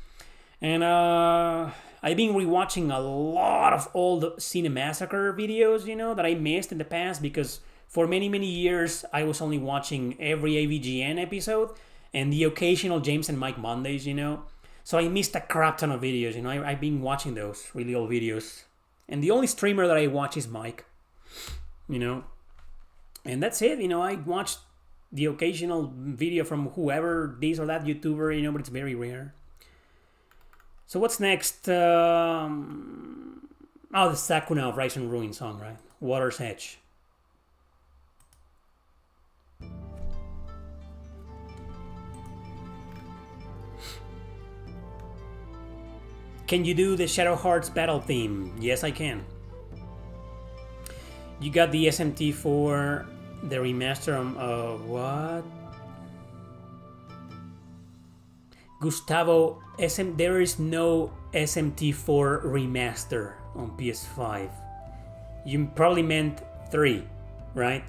And I've been rewatching a lot of old Cinemassacre videos, you know, that I missed in the past because for many, many years, I was only watching every AVGN episode and the occasional James and Mike Mondays, you know. So I missed a crap ton of videos, you know. I've been watching those really old videos. And the only streamer that I watch is Mike, you know. And that's it, you know. I watched the occasional video from whoever, this or that YouTuber, you know, but it's very rare. So what's next? The Sakuna of Rise and Ruin song, right? Water's Edge. Can you do the Shadow Hearts battle theme? Yes, I can. You got the SMT for the remaster of what? Gustavo, there is no SMT4 remaster on PS5. You probably meant 3, right?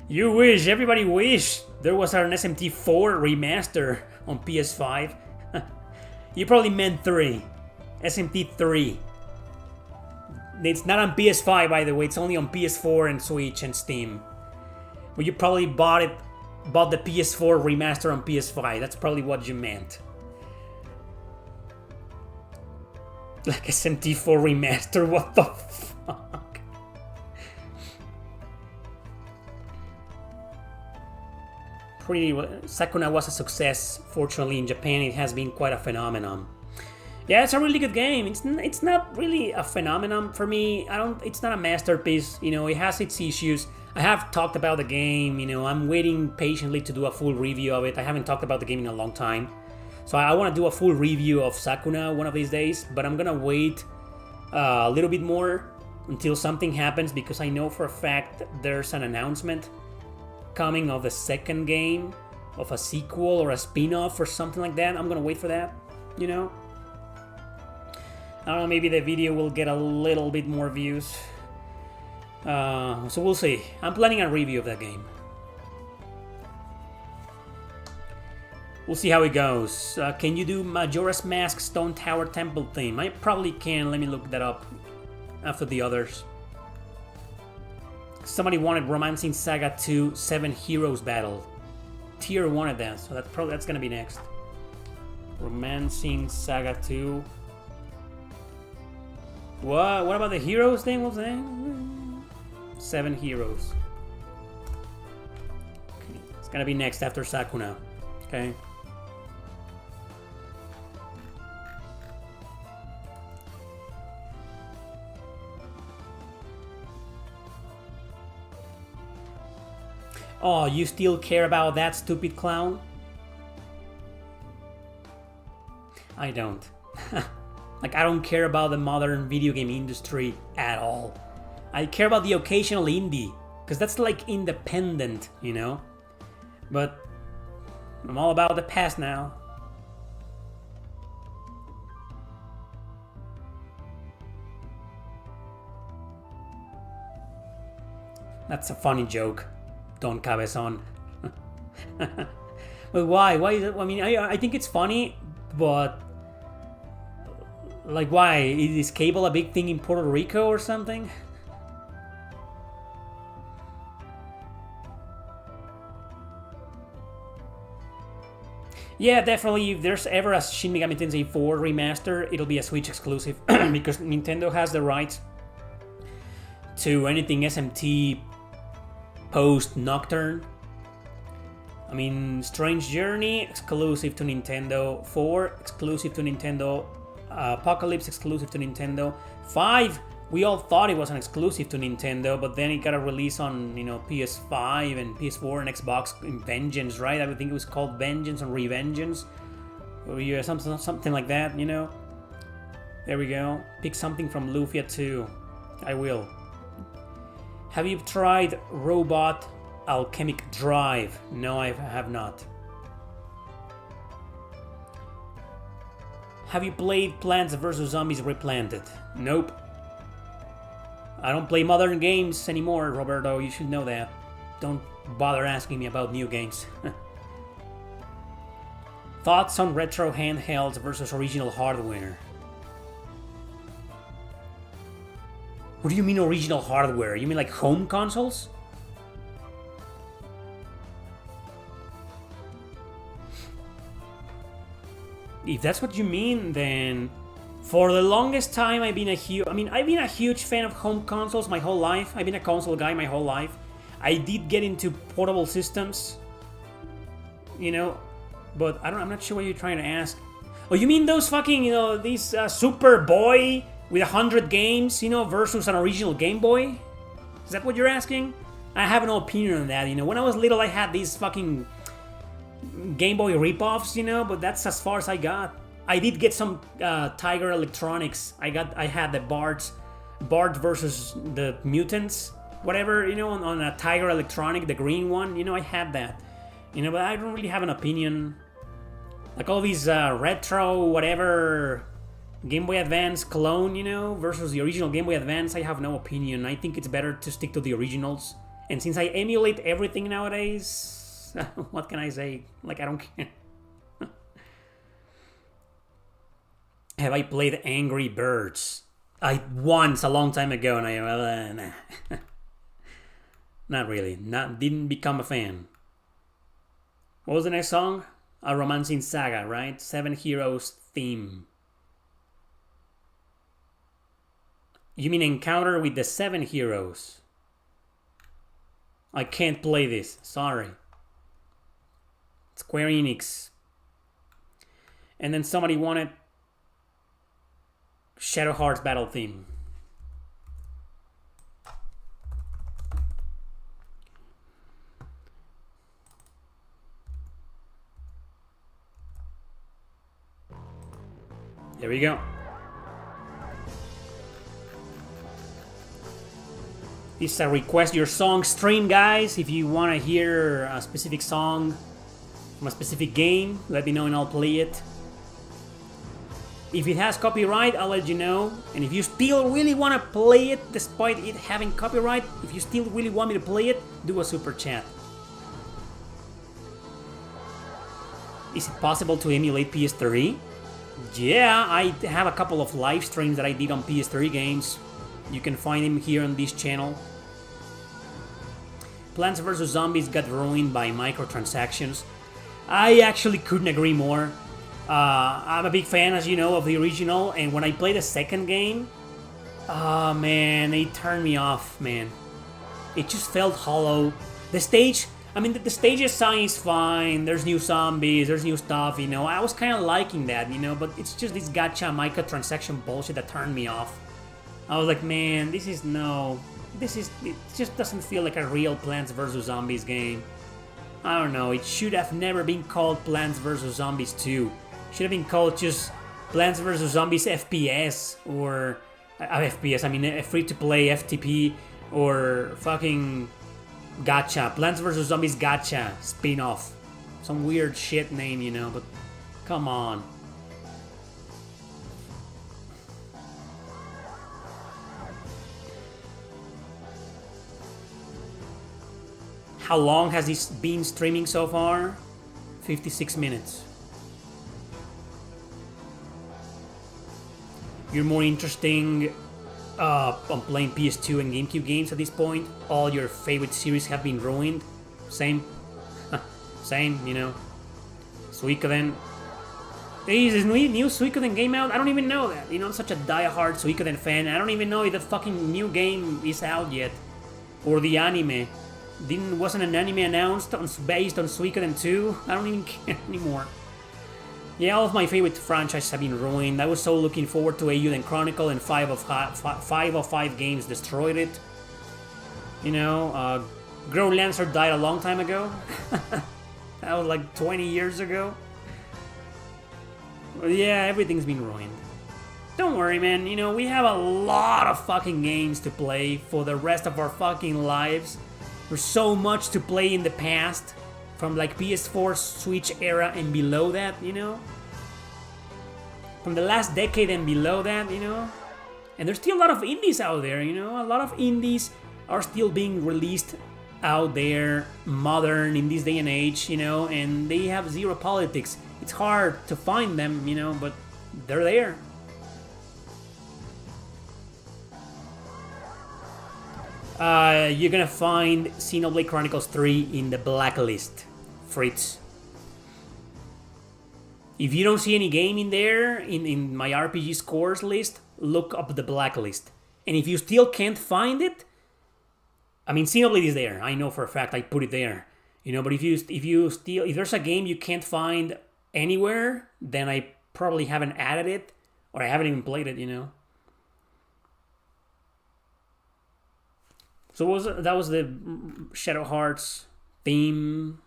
You wish, everybody wish there was an SMT4 remaster on PS5. You probably meant 3. SMT3. It's not on PS5, by the way. It's only on PS4 and Switch and Steam. But you probably bought the PS4 remaster on PS5. That's probably what you meant. Like SMT4 remaster? What the fuck? Sakuna was a success. Fortunately, in Japan, it has been quite a phenomenon. Yeah, it's a really good game. It's not really a phenomenon for me. It's not a masterpiece. You know, it has its issues. I have talked about the game. You know, I'm waiting patiently to do a full review of it. I haven't talked about the game in a long time, so I want to do a full review of Sakuna one of these days. But I'm gonna wait a little bit more until something happens because I know for a fact there's an announcement coming of the second game, of a sequel or a spin-off or something like that. I'm gonna wait for that, you know. I don't know, maybe the video will get a little bit more views. So we'll see. I'm planning a review of that game. We'll see how it goes. Can you do Majora's Mask Stone Tower Temple theme? I probably can. Let me look that up after the others. Somebody wanted Romancing Saga 2 7 Heroes Battle. Tier wanted that, so that's gonna be next. Romancing Saga 2. What about the heroes thing? What's that? 7 Heroes. Okay. It's gonna be next after Sakuna. Okay. Oh, you still care about that stupid clown? I don't. Like, I don't care about the modern video game industry at all. I care about the occasional indie, because that's like independent, you know? But I'm all about the past now. That's a funny joke. Don Cabezon. But why? Why is it? I mean, I think it's funny, but like, why? Is cable a big thing in Puerto Rico or something? Yeah, definitely. If there's ever a Shin Megami Tensei 4 remaster, it'll be a Switch exclusive because Nintendo has the rights to anything SMT post Nocturne. I mean, Strange Journey exclusive to Nintendo, 4 exclusive to Nintendo, Apocalypse exclusive to Nintendo, 5 we all thought it was an exclusive to Nintendo, but then it got a release on, you know, PS5 and PS4 and Xbox in Vengeance, right? I would think it was called Vengeance and Revengeance, or yeah, something like that, you know. There we go. Pick something from Lufia 2. I will. Have you tried Robot Alchemic Drive? No, I have not. Have you played Plants vs. Zombies Replanted? Nope. I don't play modern games anymore, Roberto. You should know that. Don't bother asking me about new games. Thoughts on retro handhelds versus original hardware? What do you mean original hardware? You mean like home consoles? If that's what you mean, then for the longest time I've been a huge fan of home consoles my whole life. I've been a console guy my whole life. I did get into portable systems, you know, but I'm not sure what you're trying to ask. Oh, you mean those fucking, you know, these Super Boy with 100 games, you know, versus an original Game Boy? Is that what you're asking? I have no opinion on that, you know. When I was little, I had these fucking Game Boy ripoffs, you know, but that's as far as I got. I did get some Tiger Electronics. I had the Bart versus the Mutants, whatever, you know, on a Tiger Electronic, the green one, you know, I had that. You know, but I don't really have an opinion. Like all these retro, whatever, Game Boy Advance clone, you know, versus the original Game Boy Advance, I have no opinion. I think it's better to stick to the originals. And since I emulate everything nowadays, what can I say? Like, I don't care. Have I played Angry Birds? Once, a long time ago, and nah. Not really. Didn't become a fan. What was the next song? A Romancing Saga, right? 7 Heroes theme. You mean Encounter with the 7 Heroes? I can't play this. Sorry. Square Enix. And then somebody wanted Shadow Hearts battle theme. There we go. This is a request your song stream, guys. If you want to hear a specific song from a specific game, let me know and I'll play it. If it has copyright, I'll let you know. And if you still really want to play it, despite it having copyright, if you still really want me to play it, do a super chat. Is it possible to emulate PS3? Yeah, I have a couple of live streams that I did on PS3 games. You can find them here on this channel. Plants vs. Zombies got ruined by microtransactions. I actually couldn't agree more. I'm a big fan, as you know, of the original, and when I played the second game, oh man, it turned me off, man. It just felt hollow. The stage, I mean, the stage design is fine. There's new zombies, there's new stuff, you know. I was kind of liking that, you know, but it's just this gacha microtransaction bullshit that turned me off. I was like, man, it just doesn't feel like a real Plants vs. Zombies game. I don't know, it should have never been called Plants vs. Zombies 2. It should have been called just Plants vs. Zombies FPS, or... FPS, I mean a free-to-play FTP, or fucking gacha. Plants vs. Zombies gacha spin-off. Some weird shit name, you know, but come on. How long has this been streaming so far? 56 minutes. You're more interesting on playing PS2 and GameCube games at this point. All your favorite series have been ruined. Same. Same, you know. Suikoden. Hey, is this new Suikoden game out? I don't even know that. You know, I'm such a die-hard Suikoden fan. I don't even know if that fucking new game is out yet. Or the anime. Wasn't an anime announced based on Suikoden 2? I don't even care anymore. Yeah, all of my favorite franchises have been ruined. I was so looking forward to Eiyuden Chronicle, and 5 of 5 games destroyed it. You know, Grow Lancer died a long time ago. That was like 20 years ago. But yeah, everything's been ruined. Don't worry, man. You know, we have a lot of fucking games to play for the rest of our fucking lives. There's so much to play in the past, from like PS4, Switch era and below that, you know? From the last decade and below that, you know? And there's still a lot of indies out there, you know? A lot of indies are still being released out there, modern in this day and age, you know? And they have zero politics. It's hard to find them, you know, but they're there. You're gonna find Xenoblade Chronicles 3 in the blacklist, Fritz. If you don't see any game in there, in my RPG scores list, look up the blacklist. And if you still can't find it, I mean, Xenoblade is there. I know for a fact I put it there. You know, but if there's a game you can't find anywhere, then I probably haven't added it, or I haven't even played it, you know. So that was the Shadow Hearts theme.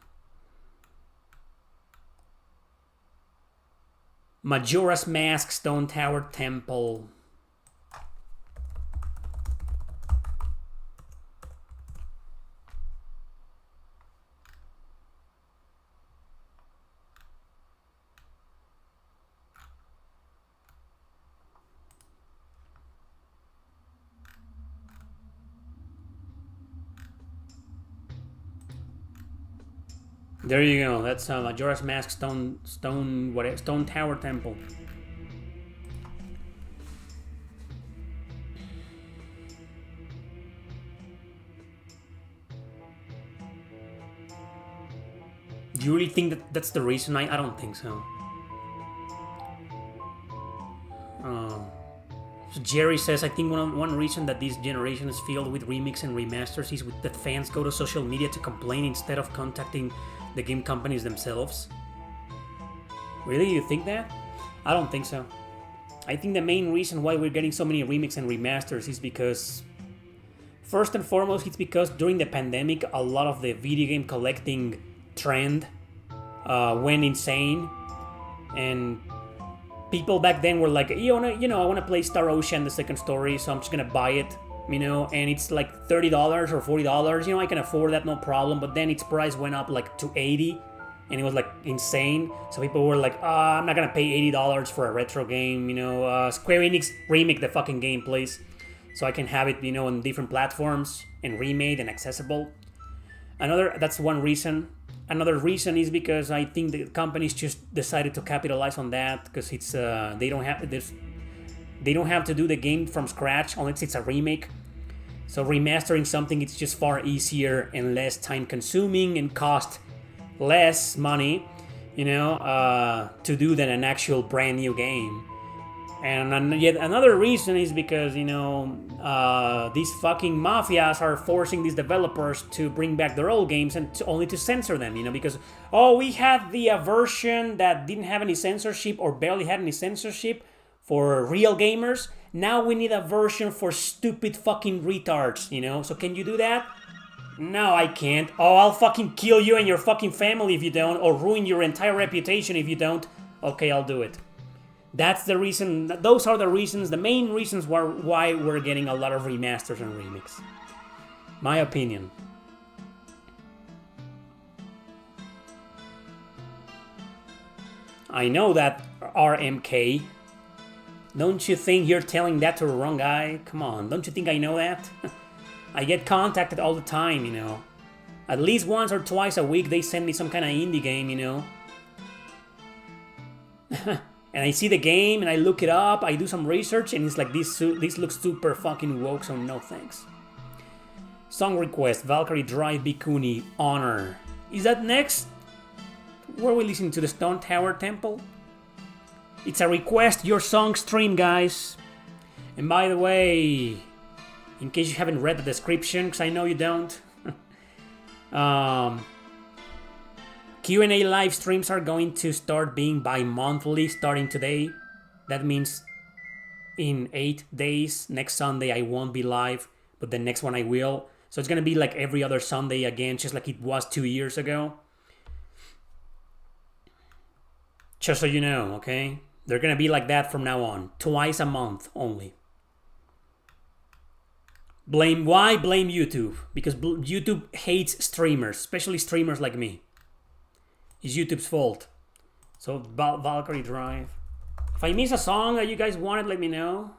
Majora's Mask, Stone Tower Temple. There you go. That's Majora's Mask, Stone Tower Temple. Do you really think that's the reason? I don't think so. So Jerry says, I think one reason that this generation is filled with remix and remasters is that fans go to social media to complain instead of contacting the game companies themselves. Really? You think that? I don't think so. I think the main reason why we're getting so many remix and remasters is because, first and foremost, it's because during the pandemic, a lot of the video game collecting trend went insane, and people back then were like, I want to play Star Ocean, the second story, so I'm just gonna buy it, you know, and it's like $30 or $40, you know, I can afford that, no problem, but then its price went up like to $80, and it was like insane, so people were like, I'm not gonna pay $80 for a retro game, you know, Square Enix, remake the fucking game, please, so I can have it, you know, on different platforms, and remade and accessible. That's one reason. Another reason is because I think the companies just decided to capitalize on that because it's they don't have to do the game from scratch unless it's a remake. So remastering something, it's just far easier and less time consuming and cost less money, to do than an actual brand new game. And yet another reason is because, these fucking mafias are forcing these developers to bring back their old games and only to censor them, because, we had the version that didn't have any censorship or barely had any censorship for real gamers. Now we need a version for stupid fucking retards, So can you do that? No, I can't. Oh, I'll fucking kill you and your fucking family if you don't, or ruin your entire reputation if you don't. Okay, I'll do it. That's the reason. Those are the reasons, the main reasons why we're getting a lot of remasters and remakes. My opinion. I know that, RMK. Don't you think you're telling that to the wrong guy? Come on, don't you think I know that? I get contacted all the time, At least once or twice a week they send me some kind of indie game, And I see the game and I look it up, I do some research, and it's like, this looks super fucking woke, so no thanks. Song request, Valkyrie Drive, Bikuni, Honor. Is that next? Were we listening to the Stone Tower Temple? It's a request your song stream, guys. And by the way, in case you haven't read the description, because I know you don't, Q&A live streams are going to start being bi-monthly starting today. That means in 8 days, next Sunday I won't be live, but the next one I will. So it's going to be like every other Sunday again, just like it was 2 years ago. Just so you know, okay? They're going to be like that from now on. Twice a month only. Why blame YouTube? Because YouTube hates streamers, especially streamers like me. It's YouTube's fault. So Valkyrie Drive. If I miss a song that you guys wanted, let me know.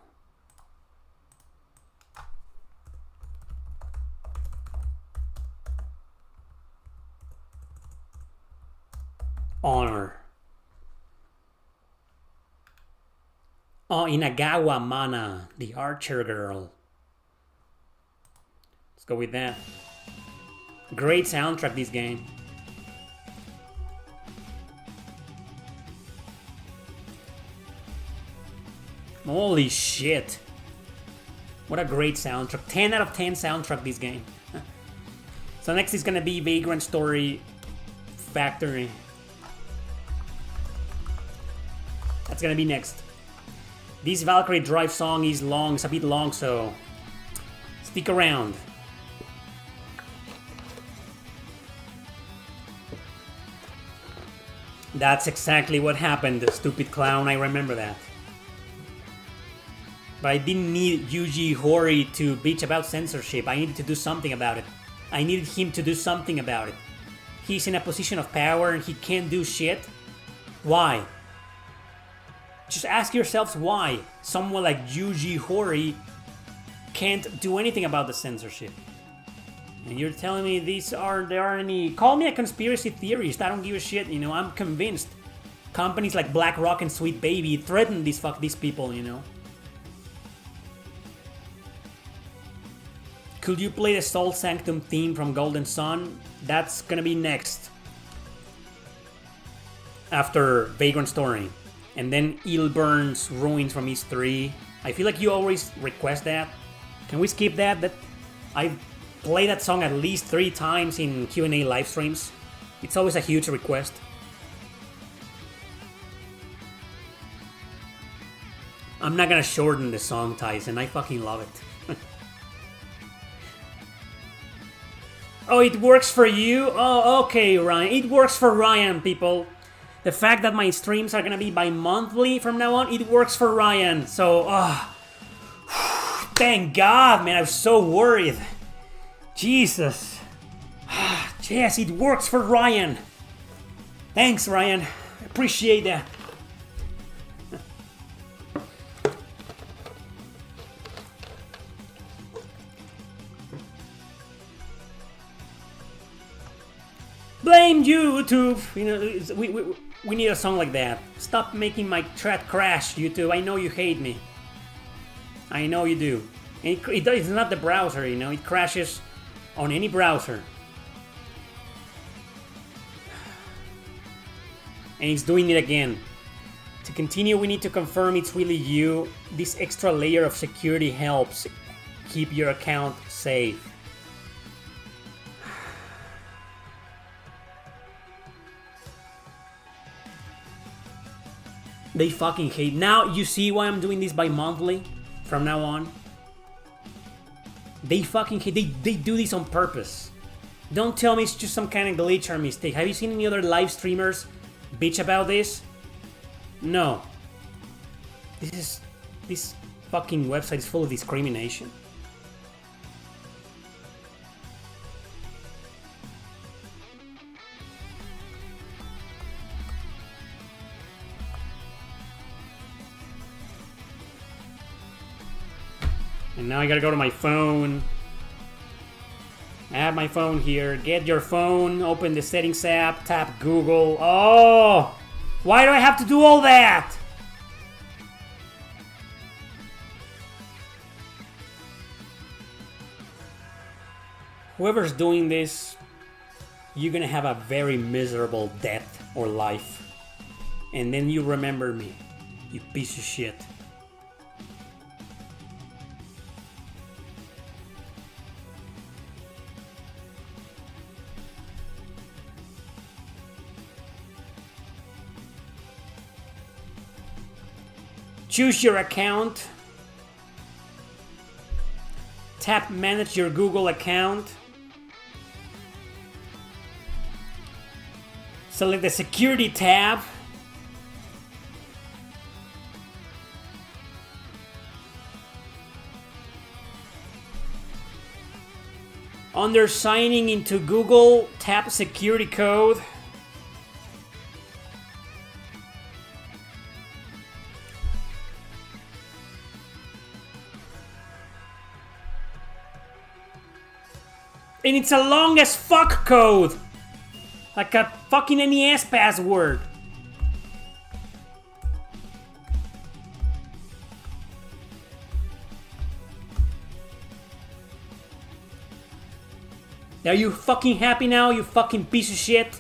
Honor. Oh, Inagawa Mana, the Archer Girl. Let's go with that. Great soundtrack, this game. Holy shit. What a great soundtrack. 10 out of 10 soundtrack, this game. So next is gonna be Vagrant Story Factory. That's gonna be next. This Valkyrie Drive song is long, it's a bit long, so stick around. That's exactly what happened, the stupid clown, I remember that. But I didn't need Yuji Horii to bitch about censorship. I needed to do something about it. I needed him to do something about it. He's in a position of power and he can't do shit. Why? Just ask yourselves why someone like Yuji Horii can't do anything about the censorship. And you're telling me there are any... Call me a conspiracy theorist, I don't give a shit, I'm convinced. Companies like BlackRock and Sweet Baby threaten these people, Could you play the Soul Sanctum theme from Golden Sun? That's gonna be next. After Vagrant Story. And then Ilburn's Ruins from East 3. I feel like you always request that. Can we skip that? I've played that song at least 3 times in Q&A live streams. It's always a huge request. I'm not gonna shorten the song, Tyson. I fucking love it. Oh, it works for you? Oh, okay, Ryan. It works for Ryan, people. The fact that my streams are gonna be bi-monthly from now on, it works for Ryan. So, thank God, man. I was so worried. Jesus. Yes, it works for Ryan. Thanks, Ryan. I appreciate that. Blame YouTube. You know, we need a song like that. Stop making my chat crash, YouTube. I know you hate me. I know you do. And it's not the browser, you know. It crashes on any browser. And it's doing it again. To continue, we need to confirm it's really you. This extra layer of security helps keep your account safe. They fucking hate. Now you see why I'm doing this bi-monthly from now on? They fucking hate. They do this on purpose. Don't tell me it's just some kind of glitch or mistake. Have you seen any other live streamers bitch about this? No. This fucking website is full of discrimination. And now I gotta go to my phone. I have my phone here. Get your phone, open the settings app, tap Google. Oh! Why do I have to do all that? Whoever's doing this, you're gonna have a very miserable death or life. And then you remember me, you piece of shit. Choose your account. Tap manage your Google account. Select the security tab. Under signing into Google, tap security code. And it's a long as fuck code. Like a fucking NES password. Are you fucking happy now, you fucking piece of shit?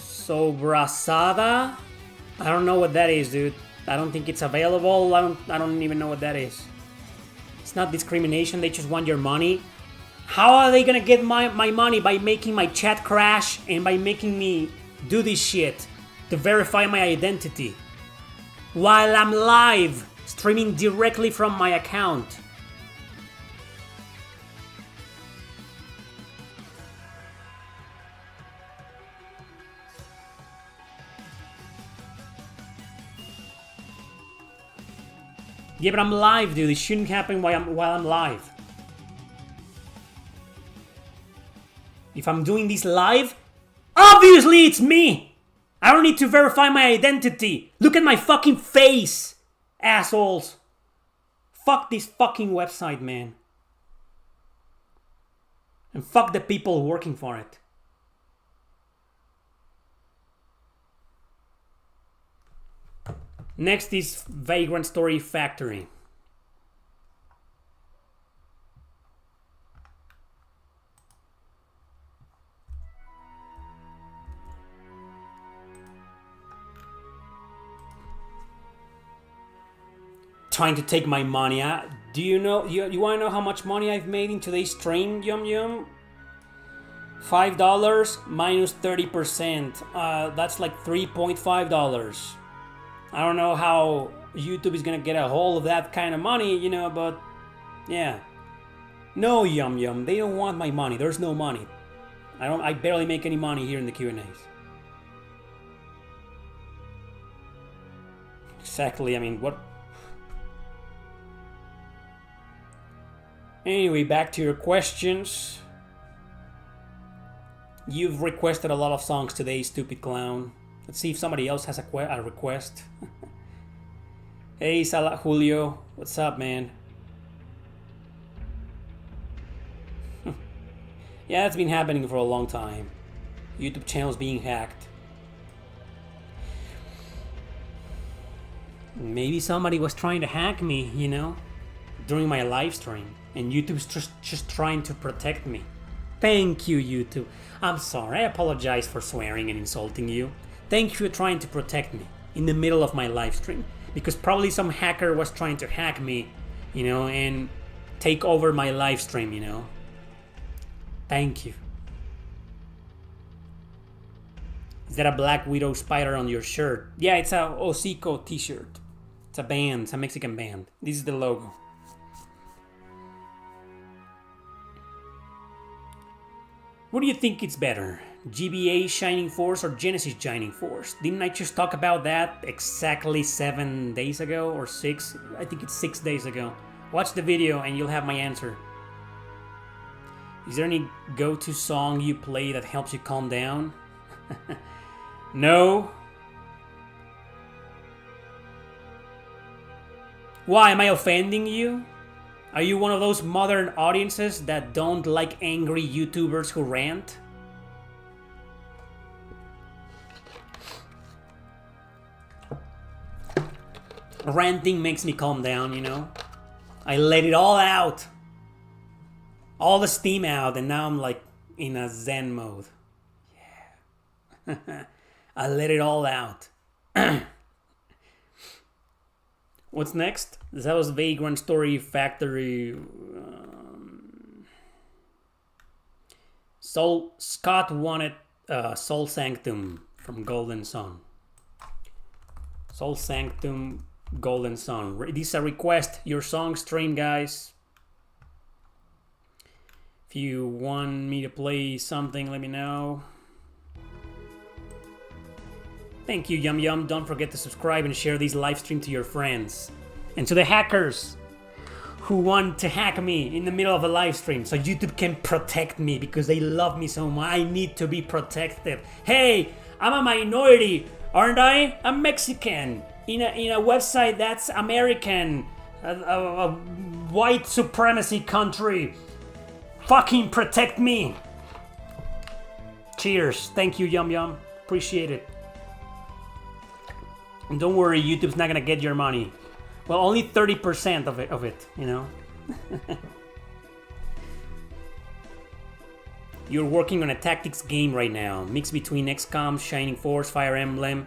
Sobrasada? I don't know what that is, dude. I don't think it's available. I don't even know what that is. It's not discrimination, they just want your money. How are they gonna get my money? By making my chat crash and by making me do this shit to verify my identity. While I'm live, streaming directly from my account. Yeah, but I'm live, dude. It shouldn't happen while I'm live. If I'm doing this live, obviously it's me! I don't need to verify my identity. Look at my fucking face, assholes. Fuck this fucking website, man. And fuck the people working for it. Next is Vagrant Story Factory. Trying to take my money. Do you know? You want to know how much money I've made in today's stream, Yum Yum? $5 minus 30%. That's like $3.5. I don't know how YouTube is gonna get a hold of that kind of money, you know, but yeah. No, Yum Yum, they don't want my money. There's no money. I barely make any money here in the Q&As. Exactly, I mean, what? Anyway, back to your questions. You've requested a lot of songs today, stupid clown. Let's see if somebody else has a request. Hey, Salah Julio. What's up, man? Yeah, it's been happening for a long time. YouTube channels being hacked. Maybe somebody was trying to hack me, you know, during my live stream, and YouTube's just trying to protect me. Thank you, YouTube. I'm sorry, I apologize for swearing and insulting you. Thank you for trying to protect me in the middle of my live stream, because probably some hacker was trying to hack me, you know, and take over my live stream, you know. Thank you. Is that a Black Widow spider on your shirt? Yeah, it's a Hocico t-shirt. It's a band, it's a Mexican band. This is the logo. What do you think it's better? GBA Shining Force or Genesis Shining Force? Didn't I just talk about that exactly 7 days ago or 6? I think it's 6 days ago. Watch the video and you'll have my answer. Is there any go-to song you play that helps you calm down? No. Why, am I offending you? Are you one of those modern audiences that don't like angry YouTubers who rant? Ranting makes me calm down, you know? I let it all out. All the steam out, and now I'm like in a zen mode. Yeah. I let it all out. What's next? That was Vagrant Story Factory. Scott wanted Soul Sanctum from Golden Sun. Soul Sanctum, Golden Sun. This is a request. Your song stream, guys. If you want me to play something, let me know. Thank you, Yum Yum. Don't forget to subscribe and share this live stream to your friends. And to the hackers who want to hack me in the middle of a live stream so YouTube can protect me because they love me so much. I need to be protected. Hey, I'm a minority, aren't I? I'm Mexican in a website that's American, a white supremacy country. Fucking protect me. Cheers. Thank you, Yum Yum. Appreciate it. And don't worry, YouTube's not gonna get your money. Well, only 30% of it, you know. You're working on a tactics game right now, mix between XCOM, Shining Force, Fire Emblem.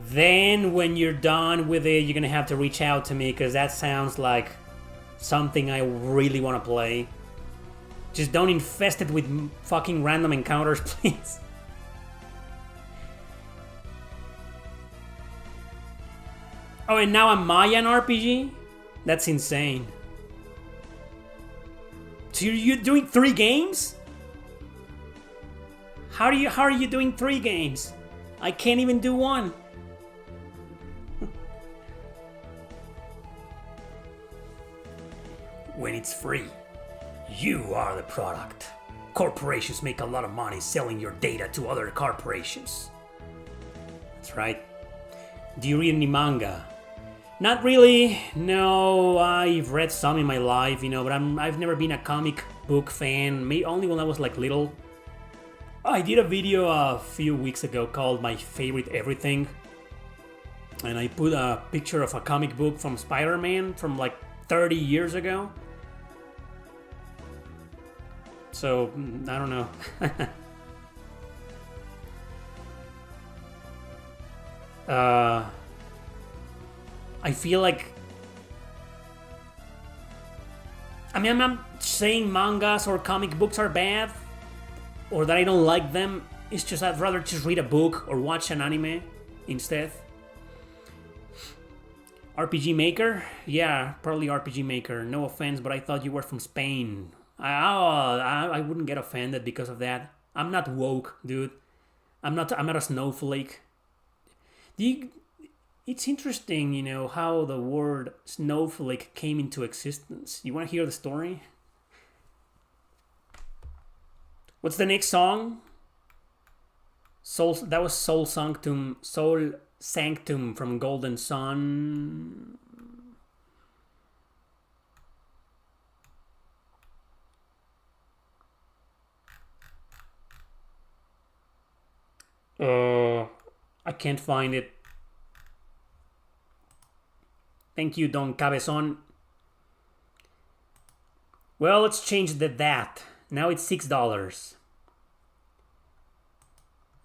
Then when you're done with it, you're gonna have to reach out to me because that sounds like something I really want to play. Just don't infest it with fucking random encounters, please. Oh, and now I'm Mayan RPG? That's insane. So you're doing 3 games? How are you doing 3 games? I can't even do 1. When it's free, you are the product. Corporations make a lot of money selling your data to other corporations. That's right. Do you read any manga? Not really. No, I've read some in my life, you know, but I've never been a comic book fan. Only when I was like little. I did a video a few weeks ago called My Favorite Everything. And I put a picture of a comic book from Spider-Man from like 30 years ago. So, I don't know. I feel like... I mean, I'm not saying mangas or comic books are bad, or that I don't like them. It's just I'd rather just read a book or watch an anime instead. RPG Maker? Yeah, probably RPG Maker. No offense, but I thought you were from Spain. I wouldn't get offended because of that. I'm not woke, dude. I'm not a snowflake. It's interesting, you know, how the word snowflake came into existence. You want to hear the story? What's the next song? That was Soul Sanctum. Soul Sanctum from Golden Sun. I can't find it. Thank you, Don Cabezon. Well, let's change that. Now it's $6.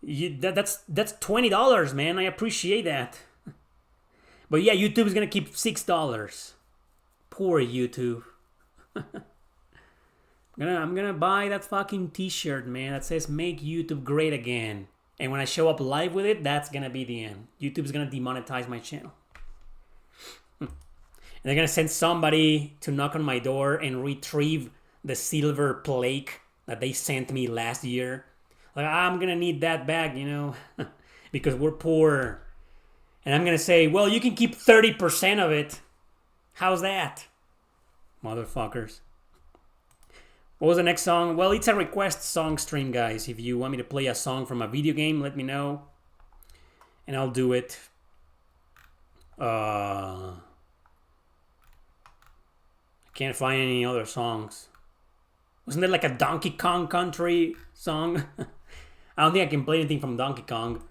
That's $20, man. I appreciate that. But yeah, YouTube is gonna keep $6. Poor YouTube. I'm gonna buy that fucking t-shirt, man, that says "Make YouTube Great Again." And when I show up live with it, that's gonna be the end. YouTube's gonna demonetize my channel. And they're gonna send somebody to knock on my door and retrieve the silver plaque that they sent me last year. Like, I'm gonna need that back, you know, because we're poor. And I'm gonna say, well, you can keep 30% of it. How's that? Motherfuckers. What was the next song? Well, it's a request song stream, guys. If you want me to play a song from a video game, let me know. And I'll do it. I can't find any other songs. Wasn't there like a Donkey Kong Country song? I don't think I can play anything from Donkey Kong.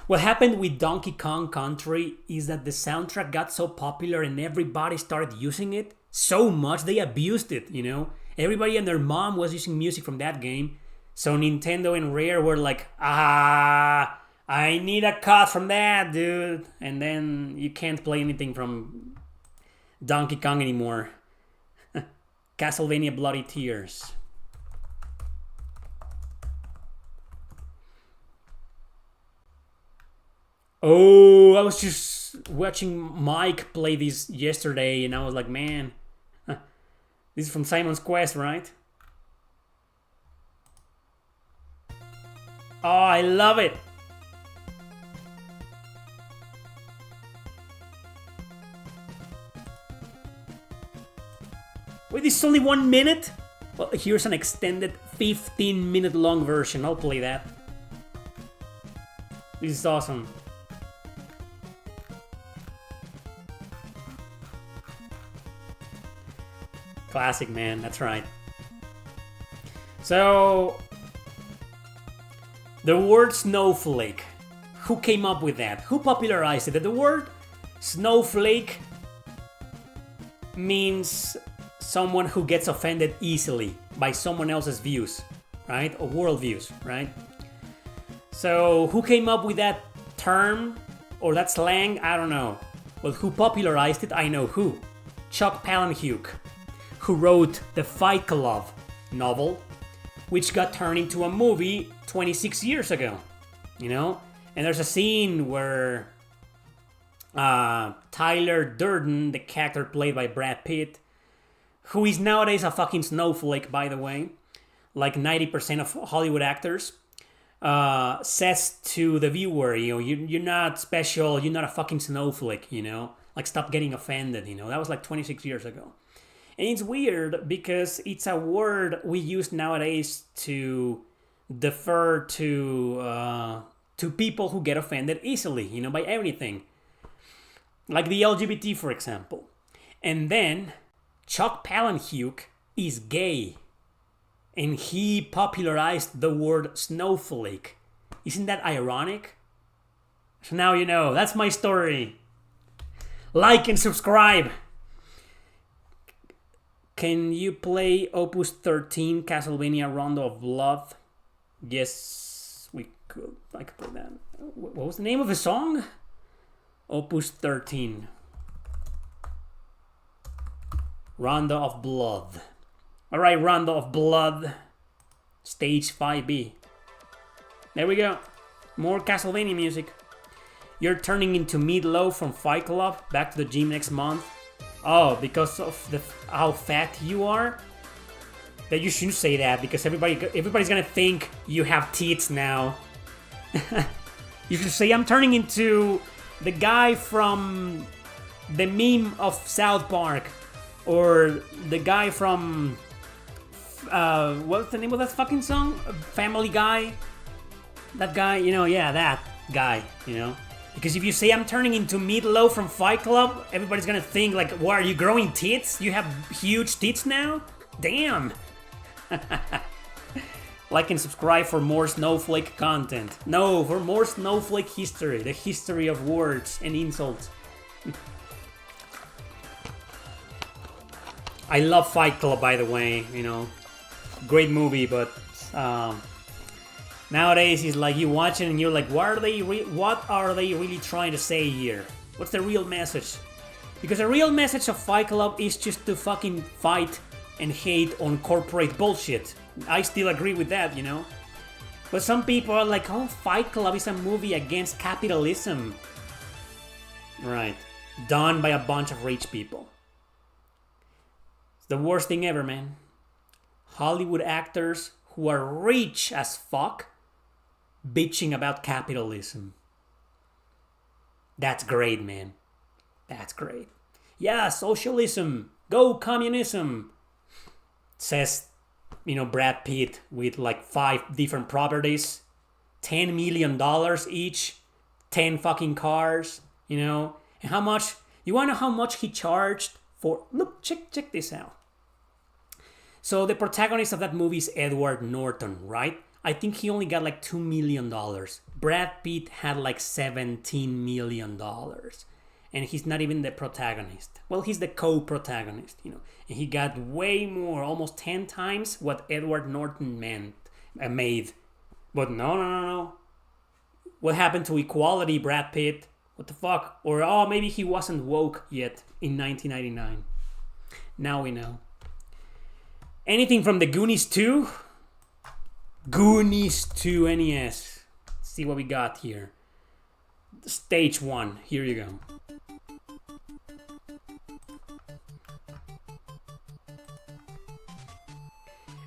What happened with Donkey Kong Country is that the soundtrack got so popular and everybody started using it so much they abused it, you know? Everybody and their mom was using music from that game. So Nintendo and Rare were like, I need a cut from that, dude. And then you can't play anything from Donkey Kong anymore. Castlevania Bloody Tears. Oh, I was just watching Mike play this yesterday and I was like, man, this is from Simon's Quest, right? Oh, I love it. Wait, this is only 1 minute? Well, here's an extended 15-minute long version. I'll play that. This is awesome. Classic, man. That's right. So, the word snowflake. Who came up with that? Who popularized it? The word snowflake means someone who gets offended easily by someone else's views, right? Or worldviews, right? So, who came up with that term or that slang? I don't know. Well, who popularized it? I know who. Chuck Palahniuk, who wrote the Fight Club novel, which got turned into a movie 26 years ago, you know? And there's a scene where Tyler Durden, the character played by Brad Pitt, who is nowadays a fucking snowflake, by the way, like 90% of Hollywood actors, says to the viewer, you know, you're not special, you're not a fucking snowflake, you know? Like, stop getting offended, you know? That was like 26 years ago. And it's weird because it's a word we use nowadays to defer to people who get offended easily, you know, by everything. Like the LGBT, for example. And then Chuck Palahniuk is gay. And he popularized the word snowflake. Isn't that ironic? So now you know. That's my story. Like and subscribe. Can you play Opus 13, Castlevania Rondo of Blood? Yes, we could. I could play that. What was the name of the song? Opus 13. Rondo of Blood. Alright, Rondo of Blood. Stage 5B. There we go. More Castlevania music. You're turning into Meatloaf from Fight Club. Back to the gym next month. Oh, because of how fat you are? That you shouldn't say that because everybody's gonna think you have tits now. You should say I'm turning into the guy from the meme of South Park, or the guy from what's the name of that fucking song? Family Guy. That guy, you know, yeah, that guy, you know. Because if you say I'm turning into Meatloaf from Fight Club, everybody's gonna think like, what, are you growing tits? You have huge tits now? Damn! Like and subscribe for more snowflake content. No, for more snowflake history. The history of words and insults. I love Fight Club, by the way, you know. Great movie, but nowadays it's like you watch it and you're like, what are they really trying to say here? What's the real message? Because the real message of Fight Club is just to fucking fight and hate on corporate bullshit. I still agree with that, you know. But some people are like, oh, Fight Club is a movie against capitalism. Right. Done by a bunch of rich people. It's the worst thing ever, man. Hollywood actors who are rich as fuck bitching about capitalism. That's great, man. That's great. Yeah, socialism. Go communism. Says, you know, Brad Pitt with like 5 different properties. $10 million each. 10 fucking cars, you know. And how much, you wanna know how much he charged for, look, check this out. So the protagonist of that movie is Edward Norton, right? I think he only got like $2 million. Brad Pitt had like $17 million. And he's not even the protagonist. Well, he's the co-protagonist, you know. And he got way more, almost 10 times what Edward Norton made. But no. What happened to equality, Brad Pitt? What the fuck? Or, oh, maybe he wasn't woke yet in 1999. Now we know. Anything from the Goonies 2? Goonies 2 NES. Let's see what we got here. Stage 1. Here you go.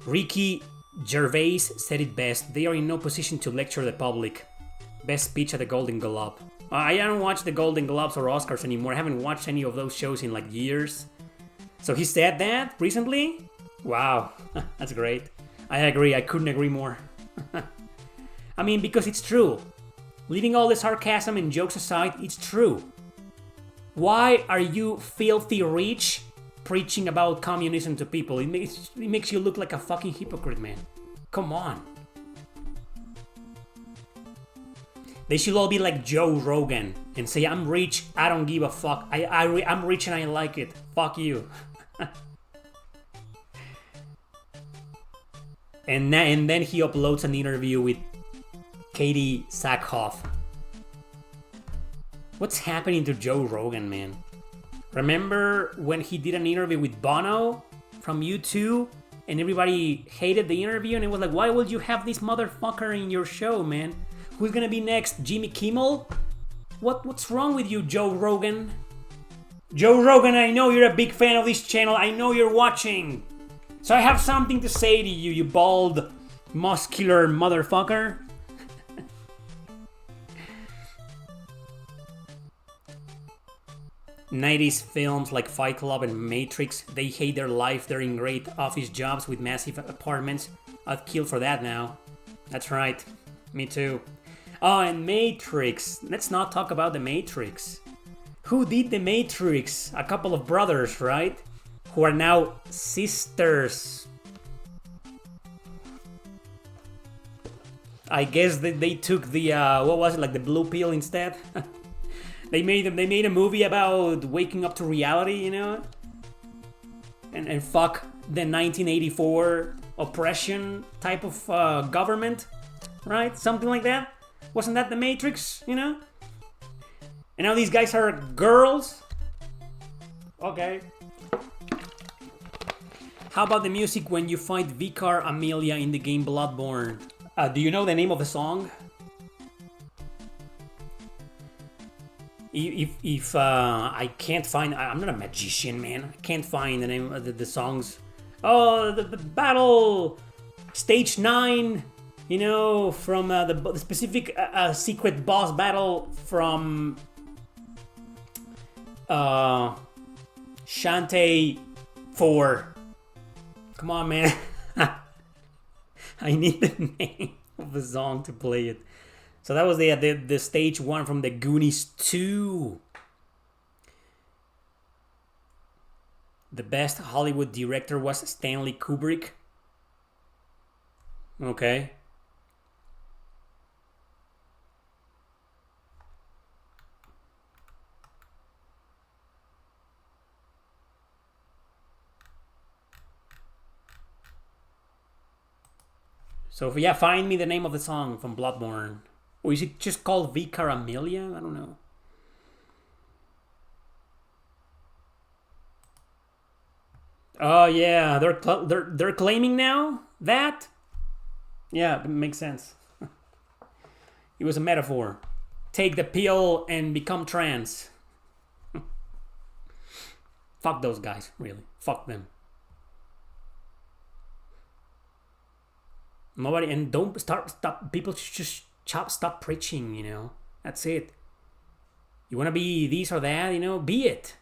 Ricky Gervais said it best. They are in no position to lecture the public. Best speech at the Golden Globe. I don't watch the Golden Globes or Oscars anymore. I haven't watched any of those shows in like years. So he said that recently? Wow, that's great. I agree, I couldn't agree more. I mean, because it's true. Leaving all the sarcasm and jokes aside, it's true. Why are you filthy rich preaching about communism to people? It makes you look like a fucking hypocrite, man. Come on. They should all be like Joe Rogan and say, I'm rich, I don't give a fuck. I'm rich and I like it. Fuck you. And then he uploads an interview with Katie Sackhoff. What's happening to Joe Rogan, man? Remember when he did an interview with Bono from U2 and everybody hated the interview and it was like, why would you have this motherfucker in your show, man? Who's gonna be next? Jimmy Kimmel? What's wrong with you, Joe Rogan? Joe Rogan, I know you're a big fan of this channel. I know you're watching. So I have something to say to you, you bald, muscular motherfucker. 90s films like Fight Club and Matrix, they hate their life. They're in great office jobs with massive apartments. I'd kill for that now. That's right. Me too. Oh, and Matrix. Let's not talk about the Matrix. Who did the Matrix? A couple of brothers, right? Who are now sisters. I guess they took the, what was it, like the blue pill instead? They made a movie about waking up to reality, you know? And fuck the 1984 oppression type of government, right? Something like that. Wasn't that the Matrix, you know? And now these guys are girls? Okay. How about the music when you fight Vicar Amelia in the game Bloodborne? Do you know the name of the song? If I can't find... I'm not a magician, man. I can't find the name of the songs. Oh, the battle! Stage 9, you know, from the specific secret boss battle from... Shantae 4. Come on, man. I need the name of the song to play it. So that was the stage 1 from the Goonies 2. The best Hollywood director was Stanley Kubrick. Okay. So yeah, find me the name of the song from Bloodborne. Or is it just called Vicar Amelia? I don't know. Oh yeah, they're claiming now that. Yeah, it makes sense. It was a metaphor. Take the pill and become trans. Fuck those guys, really. Fuck them. Nobody, and don't stop. People just stop preaching. You know, that's it. You want to be this or that, you know, be it.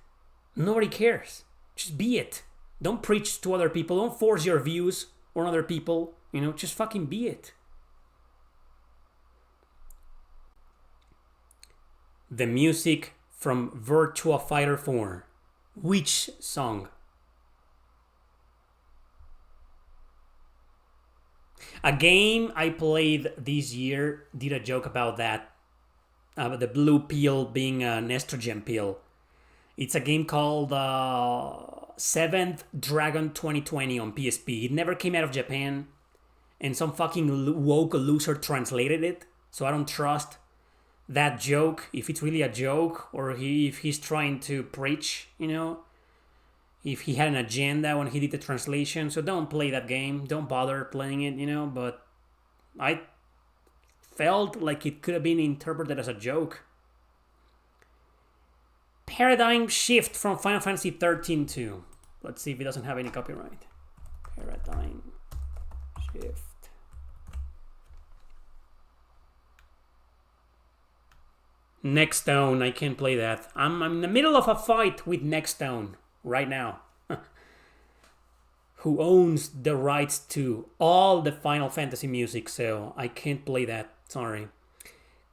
Nobody cares. Just be it. Don't preach to other people. Don't force your views on other people. You know, just fucking be it. The music from Virtua Fighter 4. Which song? A game I played this year did a joke about that. The blue pill being an estrogen pill. It's a game called 7th Dragon 2020 on PSP. It never came out of Japan. And some fucking woke loser translated it. So I don't trust that joke, if it's really a joke, or if he's trying to preach, you know. If he had an agenda when he did the translation. So don't play that game. Don't bother playing it, you know. But I felt like it could have been interpreted as a joke. Paradigm Shift from Final Fantasy 13 2. Let's see if it doesn't have any copyright. Paradigm Shift. Next Stone, I can't play that. I'm in the middle of a fight with Next Stone right now. Who owns the rights to all the Final Fantasy music, so I can't play that. Sorry.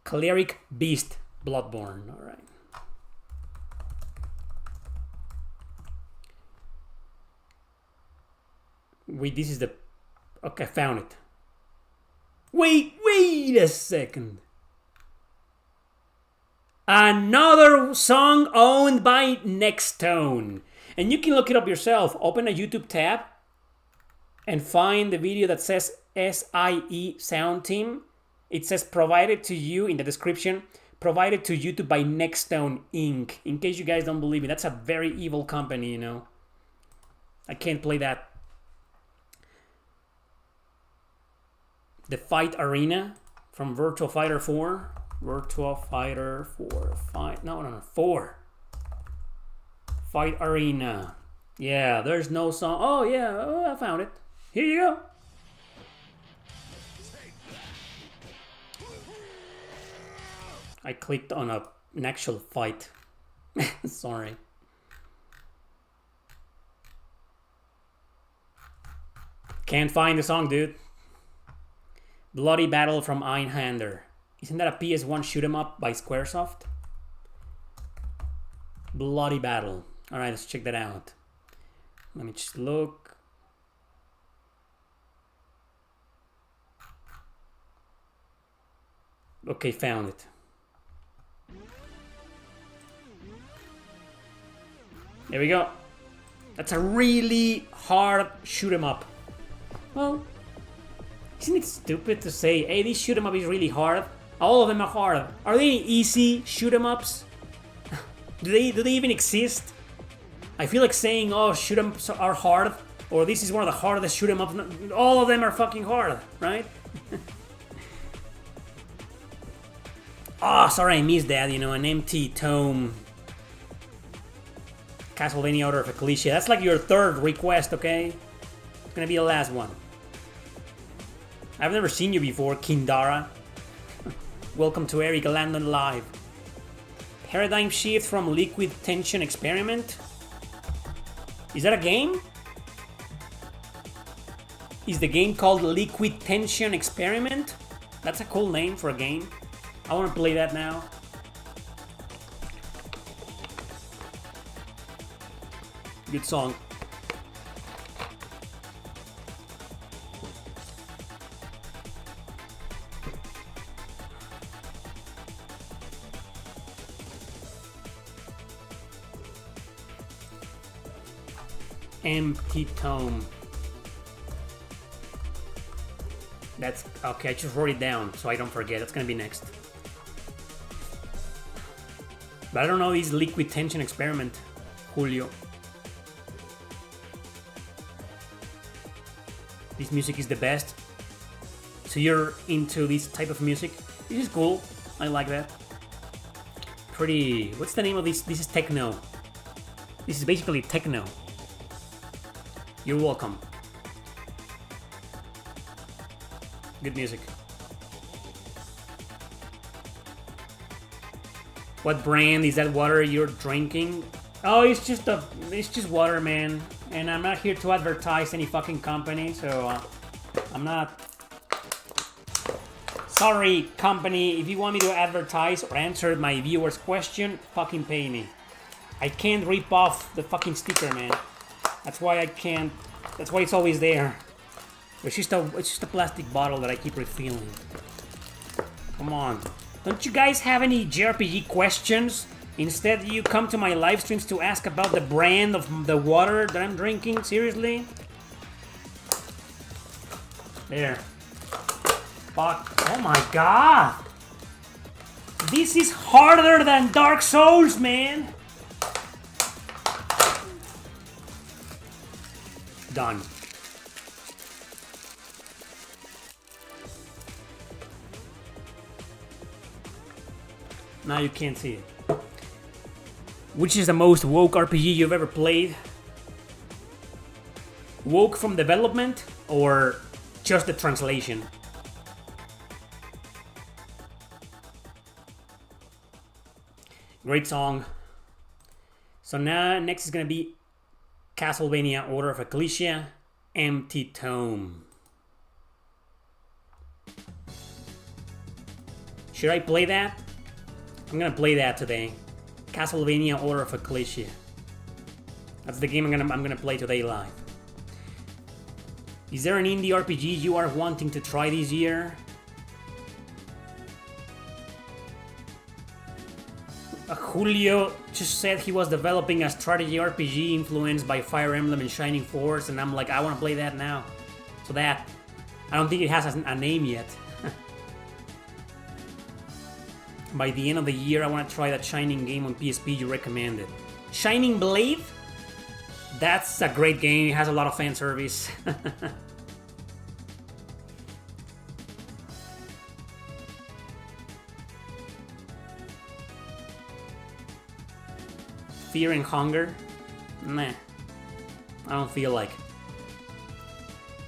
Cleric Beast Bloodborne. Alright. Wait, this is the... Okay, I found it. Wait a second. Another song owned by Nextone. And you can look it up yourself. Open a YouTube tab and find the video that says SIE Sound Team. It says provided to you in the description. Provided to YouTube by Nextone Inc. In case you guys don't believe me. That's a very evil company, you know. I can't play that. The Fight Arena from Virtua Fighter 4. Virtua Fighter 4. 4. Fight Arena. Yeah, there's no song. Oh, yeah. Oh, I found it. Here you go. I clicked on an actual fight. Sorry. Can't find the song, dude. Bloody Battle from Einhander. Isn't that a PS1 shoot 'em up by Squaresoft? Bloody Battle. Alright, let's check that out. Let me just look. Okay, found it. There we go. That's a really hard shoot 'em up. Well, isn't it stupid to say, hey, this shoot 'em up is really hard? All of them are hard. Are they easy shoot 'em ups? do they even exist? I feel like saying, oh, shoot 'em ups are hard, or this is one of the hardest shoot 'em ups. All of them are fucking hard, right? Oh, sorry, I missed that. You know, an empty tome. Castlevania Order of Ecclesia. That's like your third request, okay? It's gonna be the last one. I've never seen you before, Kindara. Welcome to Eric Landon Live. Paradigm Shift from Liquid Tension Experiment. Is that a game? Is the game called Liquid Tension Experiment? That's a cool name for a game. I want to play that now. Good song. Empty Tome. That's okay. I just wrote it down so I don't forget. That's gonna be next. But I don't know this liquid tension experiment, Julio. This music is the best. So you're into this type of music? This is cool. I like that. Pretty. What's the name of this? This is techno. This is basically techno. You're welcome. Good music. What brand is that water you're drinking? Oh, it's just water, man. And I'm not here to advertise any fucking company, so I'm not. Sorry, company. If you want me to advertise or answer my viewers' question, fucking pay me. I can't rip off the fucking sticker, man. That's why I can't. That's why it's always there. It's just a plastic bottle that I keep refilling. Come on. Don't you guys have any JRPG questions? Instead, you come to my live streams to ask about the brand of the water that I'm drinking? Seriously? There. Fuck. Oh my god! This is harder than Dark Souls, man! Done. Now you can't see it. Which is the most woke RPG you've ever played? Woke from development or just the translation? Great song. So now next is gonna be Castlevania Order of Ecclesia, Empty Tome. Should I play that? I'm gonna play that today. Castlevania Order of Ecclesia. That's the game I'm gonna play today live. Is there an indie RPG you are wanting to try this year? Julio just said he was developing a strategy RPG influenced by Fire Emblem and Shining Force, and I'm like, I want to play that now. So that, I don't think it has a name yet. By the end of the year, I want to try that Shining game on PSP you recommended. Shining Blade? That's a great game. It has a lot of fan service. Fear and Hunger? Nah. I don't feel like.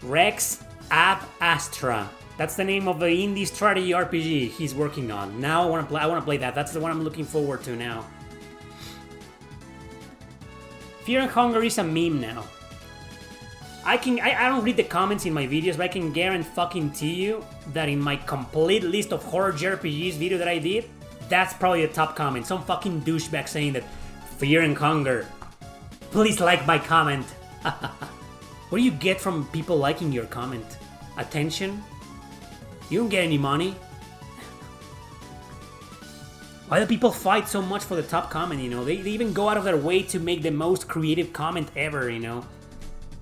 Rex Ab Astra. That's the name of the indie strategy RPG he's working on. Now I want to play that. That's the one I'm looking forward to now. Fear and Hunger is a meme now. I don't read the comments in my videos, but I can guarantee you that in my complete list of horror JRPGs video that I did, that's probably the top comment. Some fucking douchebag saying that Fear and Hunger. Please like my comment. What do you get from people liking your comment? Attention? You don't get any money. Why do people fight so much for the top comment, you know? They even go out of their way to make the most creative comment ever, you know?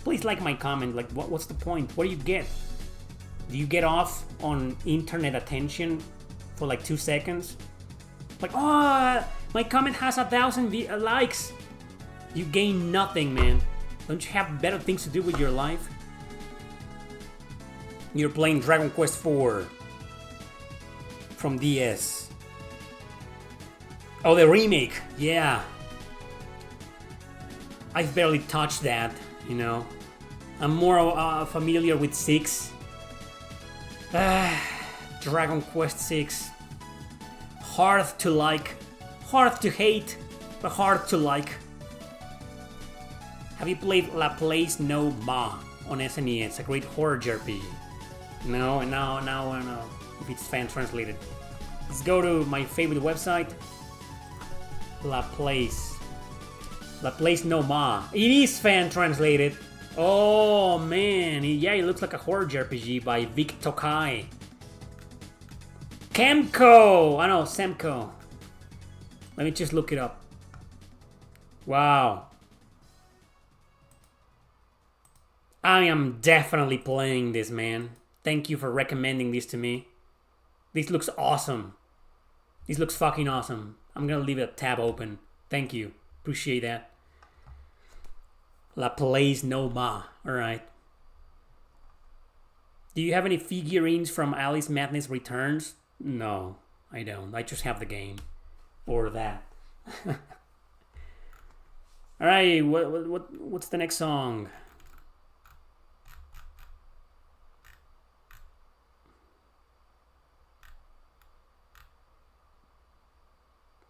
Please like my comment. Like, what's the point? What do you get? Do you get off on internet attention for like 2 seconds? Like, oh, my comment has 1,000 likes. You gain nothing, man. Don't you have better things to do with your life? You're playing Dragon Quest IV from DS. Oh, the remake. Yeah. I've barely touched that, you know. I'm more familiar with 6. Dragon Quest VI. Hard to like. Hard to hate, but hard to like. Have you played La Place No Ma on SNES? A great horror JRPG. No, if it's fan translated. Let's go to my favorite website. La Place. La Place No Ma. It is fan translated. Oh man, yeah, it looks like a horror JRPG by Vic Tokai. Kemco! I know, Semco. Let me just look it up. Wow. I am definitely playing this, man. Thank you for recommending this to me. This looks awesome. This looks fucking awesome. I'm gonna leave a tab open. Thank you. Appreciate that. La Place No Ma. Alright. Do you have any figurines from Alice Madness Returns? No, I don't. I just have the game. Or that. Alright, what's the next song?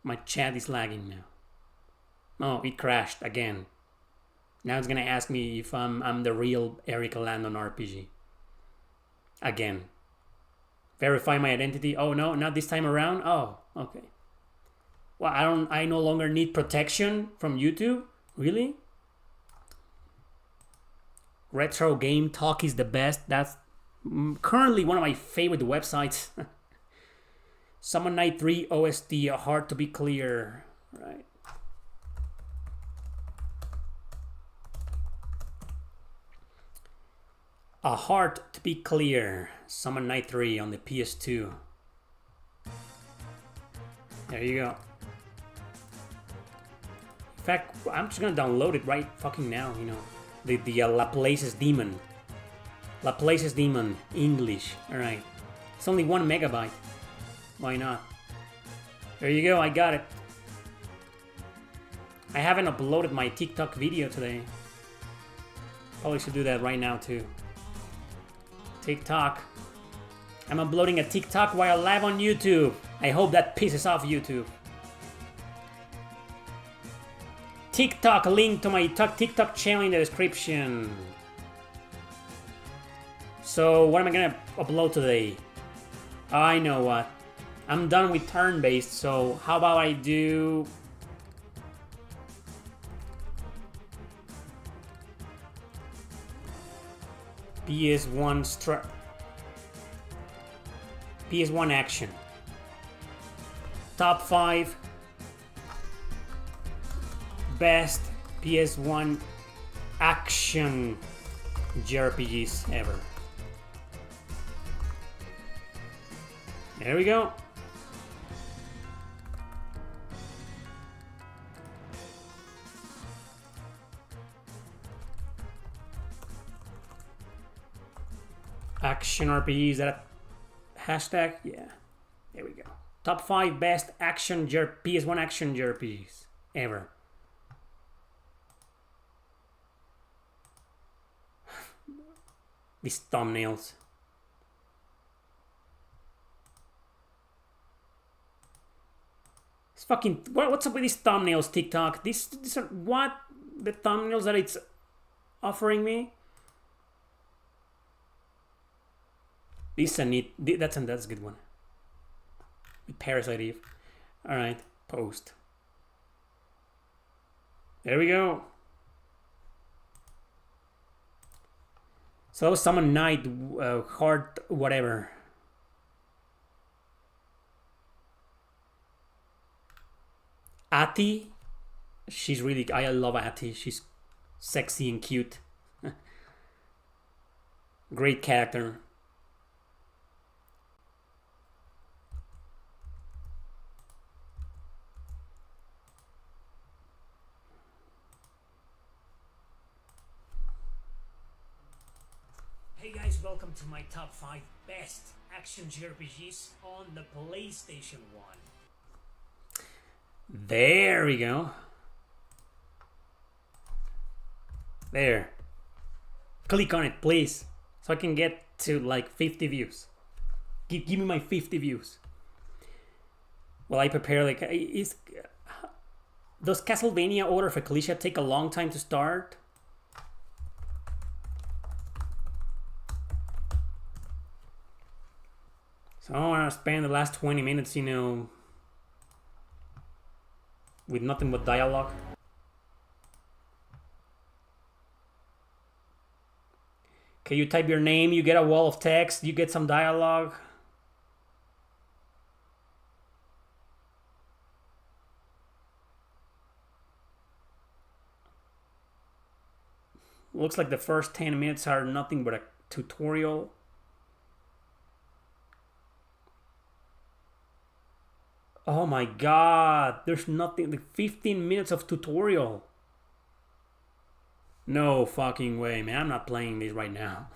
My chat is lagging now. Oh, it crashed again. Now it's gonna ask me if I'm the real Eric Landon RPG. Again. Verify my identity. Oh no, not this time around? Oh, okay. Well, I no longer need protection from YouTube? Really? Retro Game Talk is the best. That's currently one of my favorite websites. Summon Night 3 OST, hard to be clear. Right. A Heart to Be Clear. Summon Night 3 on the PS2. There you go. In fact, I'm just gonna download it right fucking now, you know. The Laplace's Demon. Laplace's Demon, English. Alright. It's only 1 megabyte. Why not? There you go, I got it. I haven't uploaded my TikTok video today. Probably should do that right now too. TikTok. I'm uploading a TikTok while live on YouTube. I hope that pisses off YouTube. TikTok, link to my TikTok channel in the description. So what am I gonna upload today? I know what. I'm done with turn-based, so how about I do... PS1 action. Top 5 best PS1 action JRPGs ever. There we go. Action RPG, is that a hashtag? Yeah. There we go. Top 5 best action PS1 action JRPGs ever. These thumbnails. It's fucking... What's up with these thumbnails, TikTok? These are... What? The thumbnails that it's offering me? This is a neat... That's a good one. With Parasite Eve. Alright. Post. There we go. So that was Summon Night, Heart, whatever. Ati, she's really... I love Ati. She's sexy and cute. Great character. Hey guys, welcome to my top 5 best action JRPGs on the PlayStation 1. There we go. There. Click on it, please, so I can get to like 50 views. Give me my 50 views. Well, I prepare like... Does Castlevania Order of Ecclesia take a long time to start? So I don't want to spend the last 20 minutes, you know, with nothing but dialogue. Okay, you type your name, you get a wall of text, you get some dialogue. Looks like the first 10 minutes are nothing but a tutorial. Oh my god, there's nothing, like 15 minutes of tutorial. No fucking way, man, I'm not playing this right now.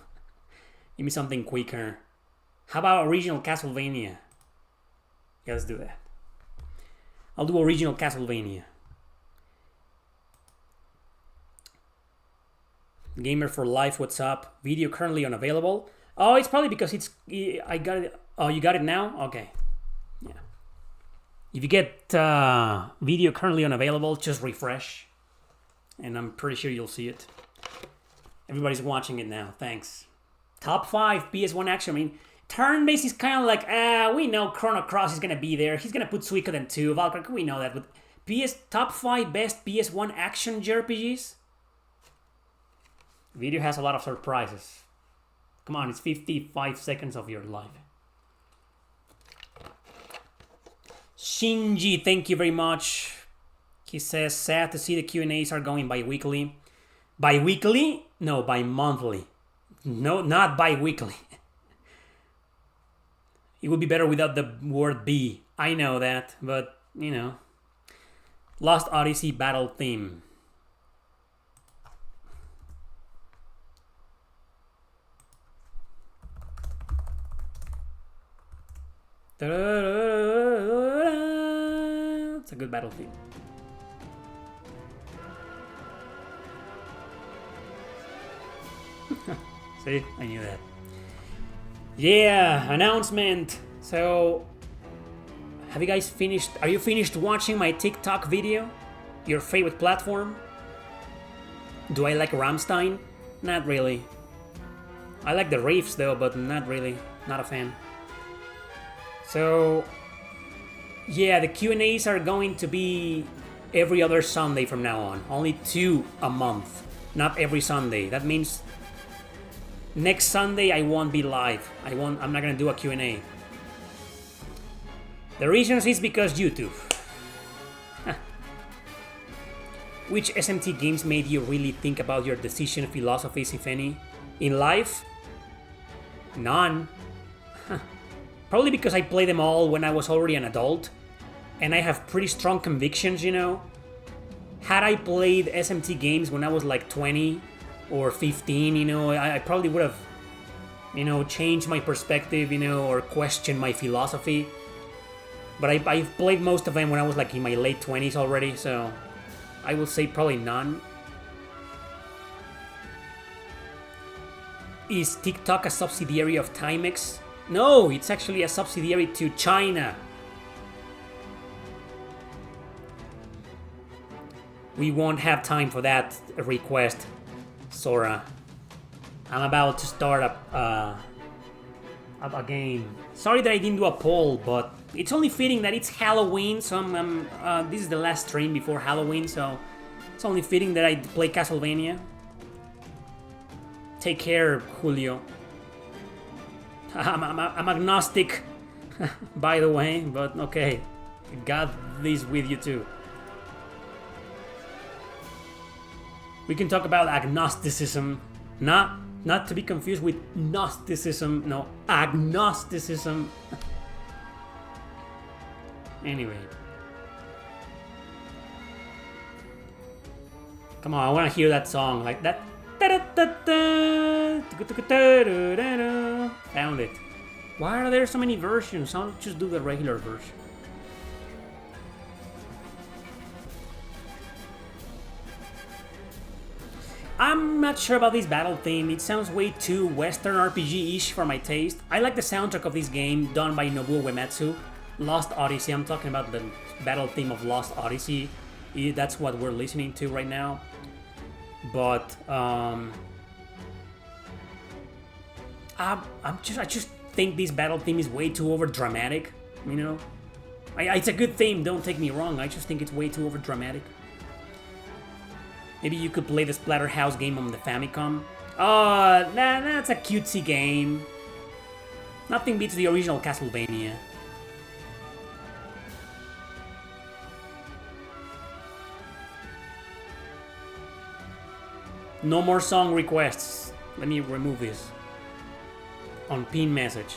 Give me something quicker. How about original Castlevania? Yeah, let's do that. I'll do original Castlevania. Gamer for life, what's up? Video currently unavailable. Oh, it's probably because it's... I got it... Oh, you got it now? Okay. Yeah. If you get video currently unavailable, just refresh. And I'm pretty sure you'll see it. Everybody's watching it now. Thanks. Top 5 PS1 action. I mean, turn-based is kind of like, we know Chrono Cross is going to be there. He's going to put Suikoden 2. Valkyrie, we know that. But top 5 best PS1 action JRPGs? Video has a lot of surprises. Come on, it's 55 seconds of your life. Shinji, thank you very much. He says, sad to see the Q&As are going bi-weekly. Bi-weekly? No, bi-monthly. No, not bi-weekly. It would be better without the word B. I know that, but, you know. Lost Odyssey battle theme. It's a good battle theme. See, I knew that. Yeah, announcement. So, have you guys finished? Are you finished watching my TikTok video? Your favorite platform? Do I like Rammstein? Not really. I like the riffs though, but not really. Not a fan. So, yeah, the Q&As are going to be every other Sunday from now on. Only 2 a month, not every Sunday. That means next Sunday I won't be live. I'm not gonna do a Q&A. The reason is because YouTube. Which SMT games made you really think about your decision philosophies, if any, in life? None. Probably because I played them all when I was already an adult, and I have pretty strong convictions, you know. Had I played SMT games when I was like 20 or 15, you know, I probably would have, you know, changed my perspective, you know, or questioned my philosophy. But I've played most of them when I was like in my late 20s already, so I will say probably none. Is TikTok a subsidiary of Timex? No, it's actually a subsidiary to China. We won't have time for that request, Sora. I'm about to start a game. Sorry that I didn't do a poll, but it's only fitting that it's Halloween, so this is the last stream before Halloween, so it's only fitting that I play Castlevania. Take care, Julio. I'm agnostic, by the way, but okay. Got this with you too. We can talk about agnosticism, not to be confused with Gnosticism. No, agnosticism. Anyway. Come on, I want to hear that song like that. Found it. Why are there so many versions? I'll just do the regular version. I'm not sure about this battle theme. It sounds way too Western RPG-ish for my taste. I like the soundtrack of this game done by Nobuo Uematsu. Lost Odyssey. I'm talking about the battle theme of Lost Odyssey. That's what we're listening to right now. But I just think this battle theme is way too over dramatic. You know, it's a good theme. Don't take me wrong. I just think it's way too over dramatic. Maybe you could play the Splatterhouse game on the Famicom. Oh, that's a cutesy game. Nothing beats the original Castlevania. No more song requests. Let me remove this. On pin message.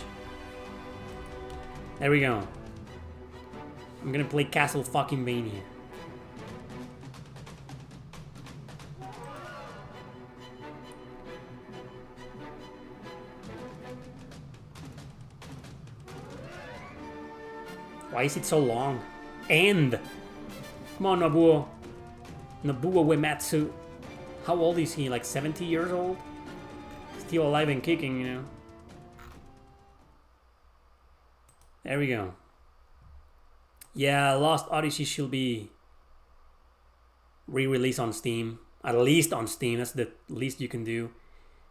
There we go. I'm gonna play Castle fucking Vania. Why is it so long? And come on, Nobuo. Nobuo Uematsu. How old is he? Like 70 years old? Still alive and kicking, you know. There we go. Yeah, Lost Odyssey should be re-released on Steam. At least on Steam. That's the least you can do.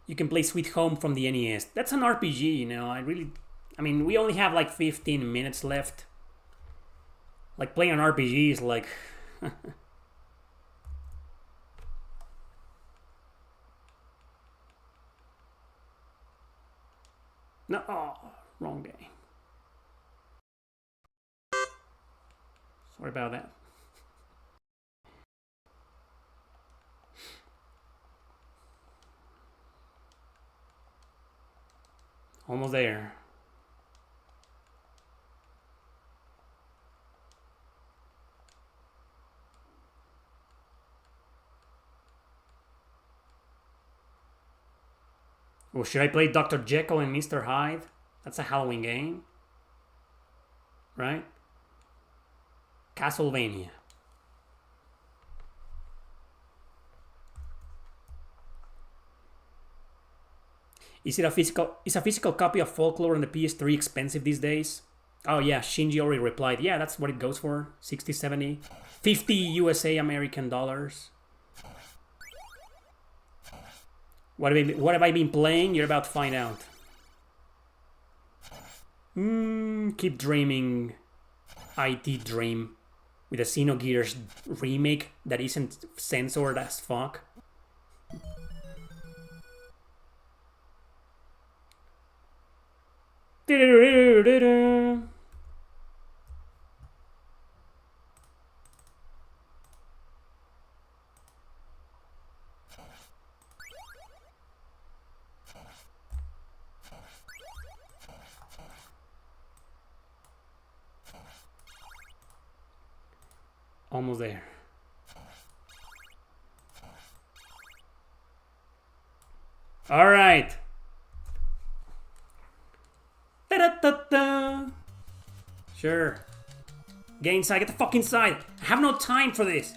You can play Sweet Home from the NES. That's an RPG, you know. I mean, we only have like 15 minutes left. Like, playing an RPG is like... No, oh, wrong game. Sorry about that. Almost there. Or should I play Dr. Jekyll and Mr. Hyde? That's a Halloween game. Right? Castlevania. Is a physical copy of Folklore on the PS3 expensive these days? Oh yeah, Shinji already replied. Yeah, that's what it goes for. 60, 70, 50 USA American dollars. What have I been playing? You're about to find out. Keep dreaming. IT Dream. With a Xenogears remake that isn't censored as fuck. Almost there. All right. Da-da-da-da. Sure. Get inside. Get the fuck inside. I have no time for this.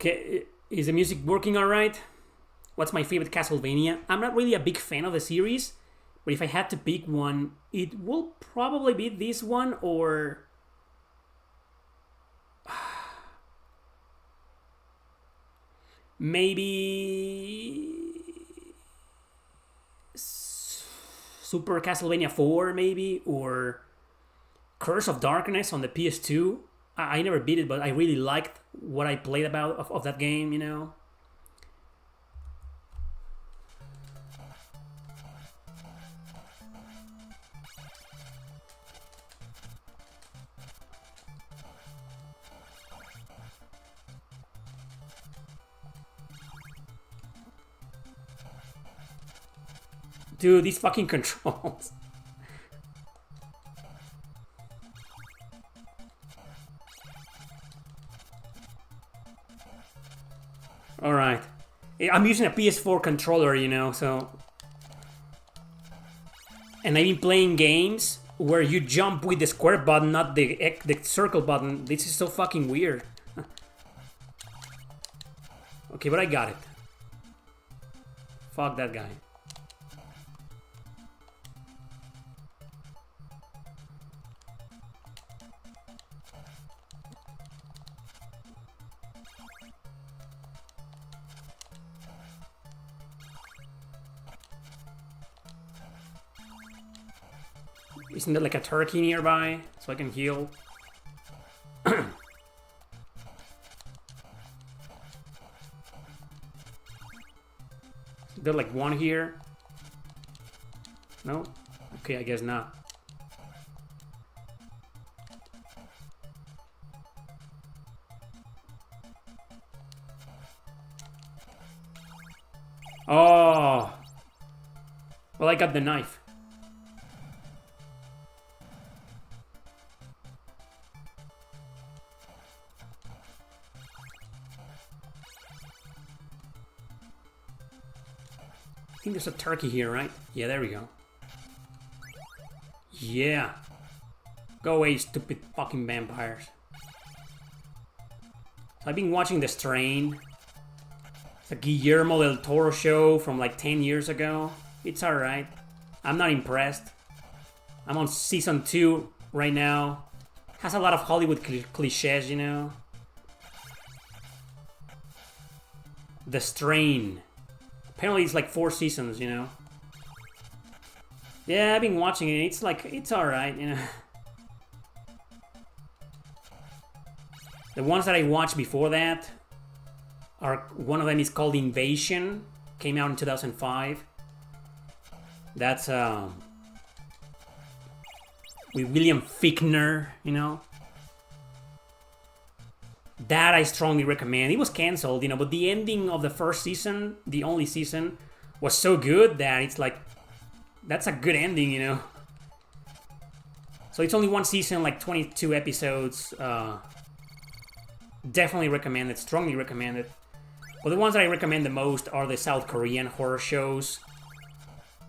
Okay, is the music working alright? What's my favorite Castlevania? I'm not really a big fan of the series, but if I had to pick one, it will probably be this one or... maybe... Super Castlevania 4, maybe? Or Curse of Darkness on the PS2. I never beat it, but I really liked what I played of that game, you know? Dude, these fucking controls. Alright. I'm using a PS4 controller, you know, so... And I've been playing games where you jump with the square button, not the circle button. This is so fucking weird. Okay, but I got it. Fuck that guy. Isn't there like a turkey nearby so I can heal? There's like one here. No? Okay, I guess not. Oh! Well, I got the knife. I think there's a turkey here, right? Yeah, there we go. Yeah. Go away, stupid fucking vampires. So I've been watching The Strain. It's a Guillermo del Toro show from like 10 years ago. It's alright. I'm not impressed. I'm on season 2 right now. Has a lot of Hollywood cliches, you know. The Strain. Apparently it's like 4 seasons, you know. Yeah, I've been watching it. It's like, it's alright, you know. The ones that I watched before that are, one of them is called Invasion. Came out in 2005. That's with William Fichtner, you know. That I strongly recommend. It was cancelled, you know, but the ending of the first season, the only season, was so good that it's like, that's a good ending, you know. So it's only one season, like 22 episodes. Definitely recommend it, strongly recommend it. But the ones that I recommend the most are the South Korean horror shows.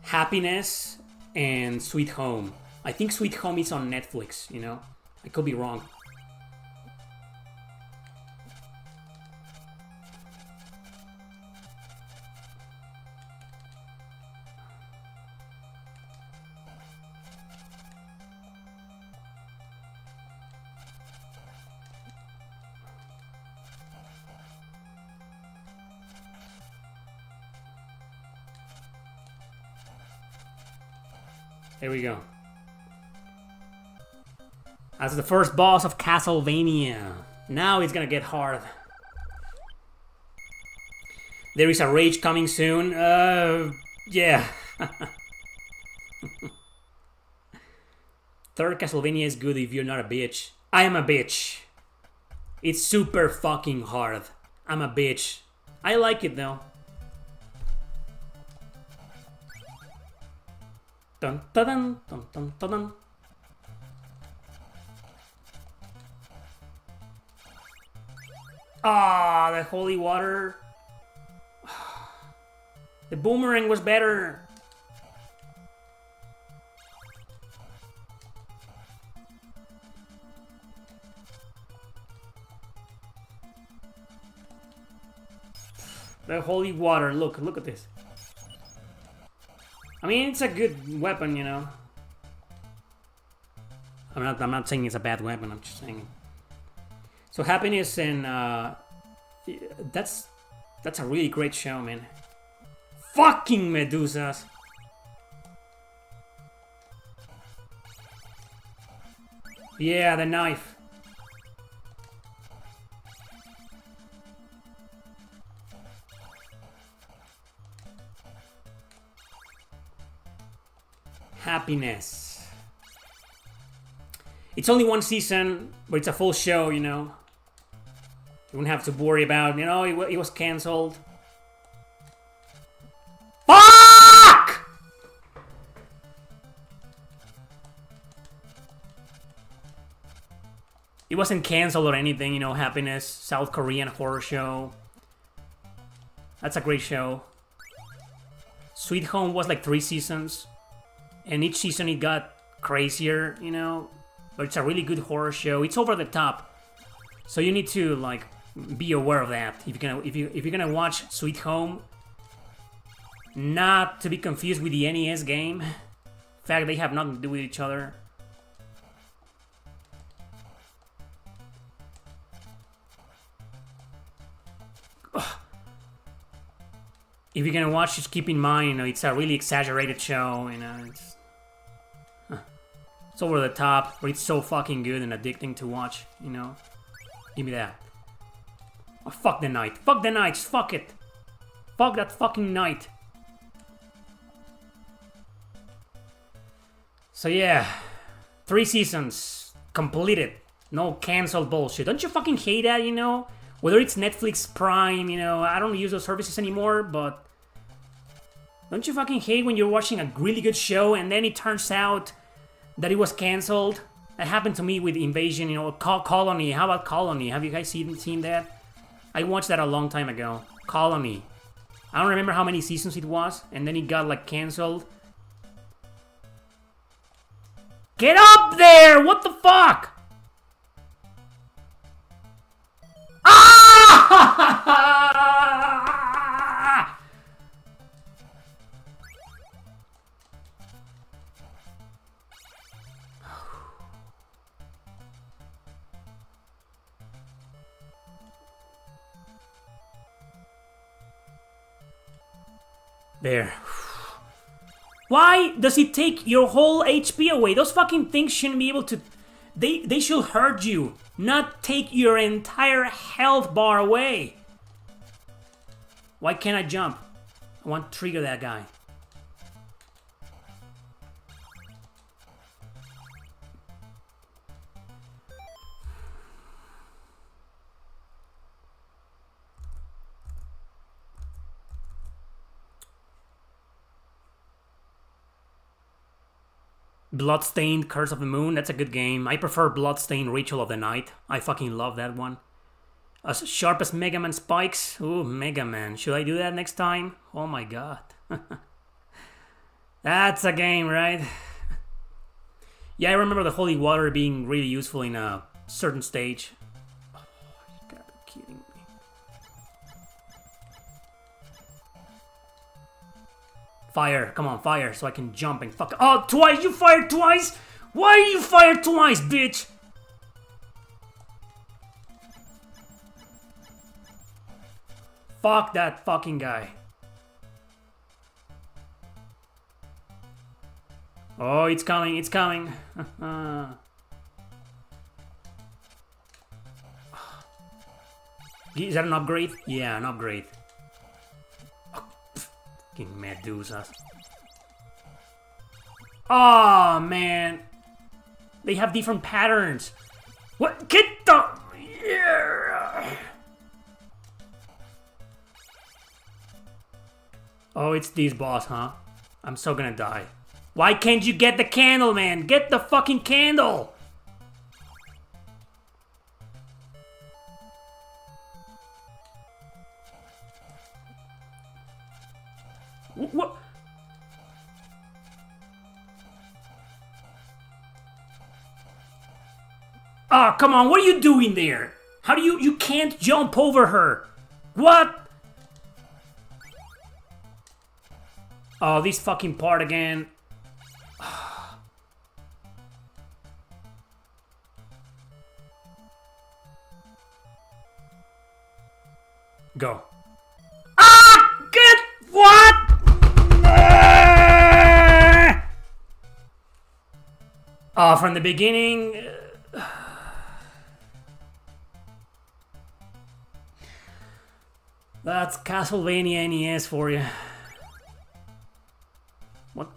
Happiness and Sweet Home. I think Sweet Home is on Netflix, you know. I could be wrong. Here we go. As the first boss of Castlevania. Now it's gonna get hard. There is a rage coming soon. Yeah. Third Castlevania is good if you're not a bitch. I am a bitch. It's super fucking hard. I'm a bitch. I like it though. Dun dun dun dun dun dun dun. Ah, the holy water. The boomerang was better. The holy water. Look at this. I mean, it's a good weapon, you know. I'm not saying it's a bad weapon. I'm just saying. So Happiness and that's a really great show, man. Fucking Medusas. Yeah, the knife. Happiness. It's only one season, but it's a full show, you know. You wouldn't have to worry about, you know, it was cancelled. Fuck! It wasn't cancelled or anything, you know, Happiness, South Korean horror show. That's a great show. Sweet Home was like 3 seasons. And each season it got crazier, you know. But it's a really good horror show. It's over the top. So you need to, like, Be aware of that. If you're gonna watch Sweet Home, not to be confused with the NES game. In fact, they have nothing to do with each other. If you're gonna watch, just keep in mind, you know, it's a really exaggerated show, you know, it's over the top, but it's so fucking good and addicting to watch, you know. Give me that. Oh, fuck the night. Fuck the nights. Fuck it. Fuck that fucking night. So yeah, 3 seasons completed. No canceled bullshit. Don't you fucking hate that, you know? Whether it's Netflix, Prime, you know, I don't use those services anymore, but don't you fucking hate when you're watching a really good show and then it turns out that it was canceled? That happened to me with Invasion, you know, Colony. How about Colony? Have you guys seen that? I watched that a long time ago. Colony. I don't remember how many seasons it was, and then it got, like, canceled. Get up there! What the fuck? Ah! There. Why does it take your whole HP away? Those fucking things shouldn't be able to... They should hurt you, not take your entire health bar away. Why can't I jump? I want to trigger that guy. Bloodstained Curse of the Moon, that's a good game. I prefer Bloodstained Ritual of the Night. I fucking love that one. As sharp as Mega Man spikes. Ooh, Mega Man. Should I do that next time? Oh my god. That's a game, right? Yeah, I remember the Holy Water being really useful in a certain stage. Oh, you gotta be kidding me. Fire, come on, fire, so I can jump and fuck. Oh, twice! You fired twice? Why you fired twice, bitch? Fuck that fucking guy. Oh, it's coming, it's coming. Is that an upgrade? Yeah, an upgrade. Fucking Medusas. Oh man, they have different patterns. What? Get the... Yeah. Oh, it's this boss, huh? I'm so gonna die. Why can't you get the candle, man? Get the fucking candle! What? Ah, oh, come on, what are you doing there? How do you can't jump over her? What? Oh, this fucking part again. Go. Ah! Get what? Oh, from the beginning. That's Castlevania NES for you. What?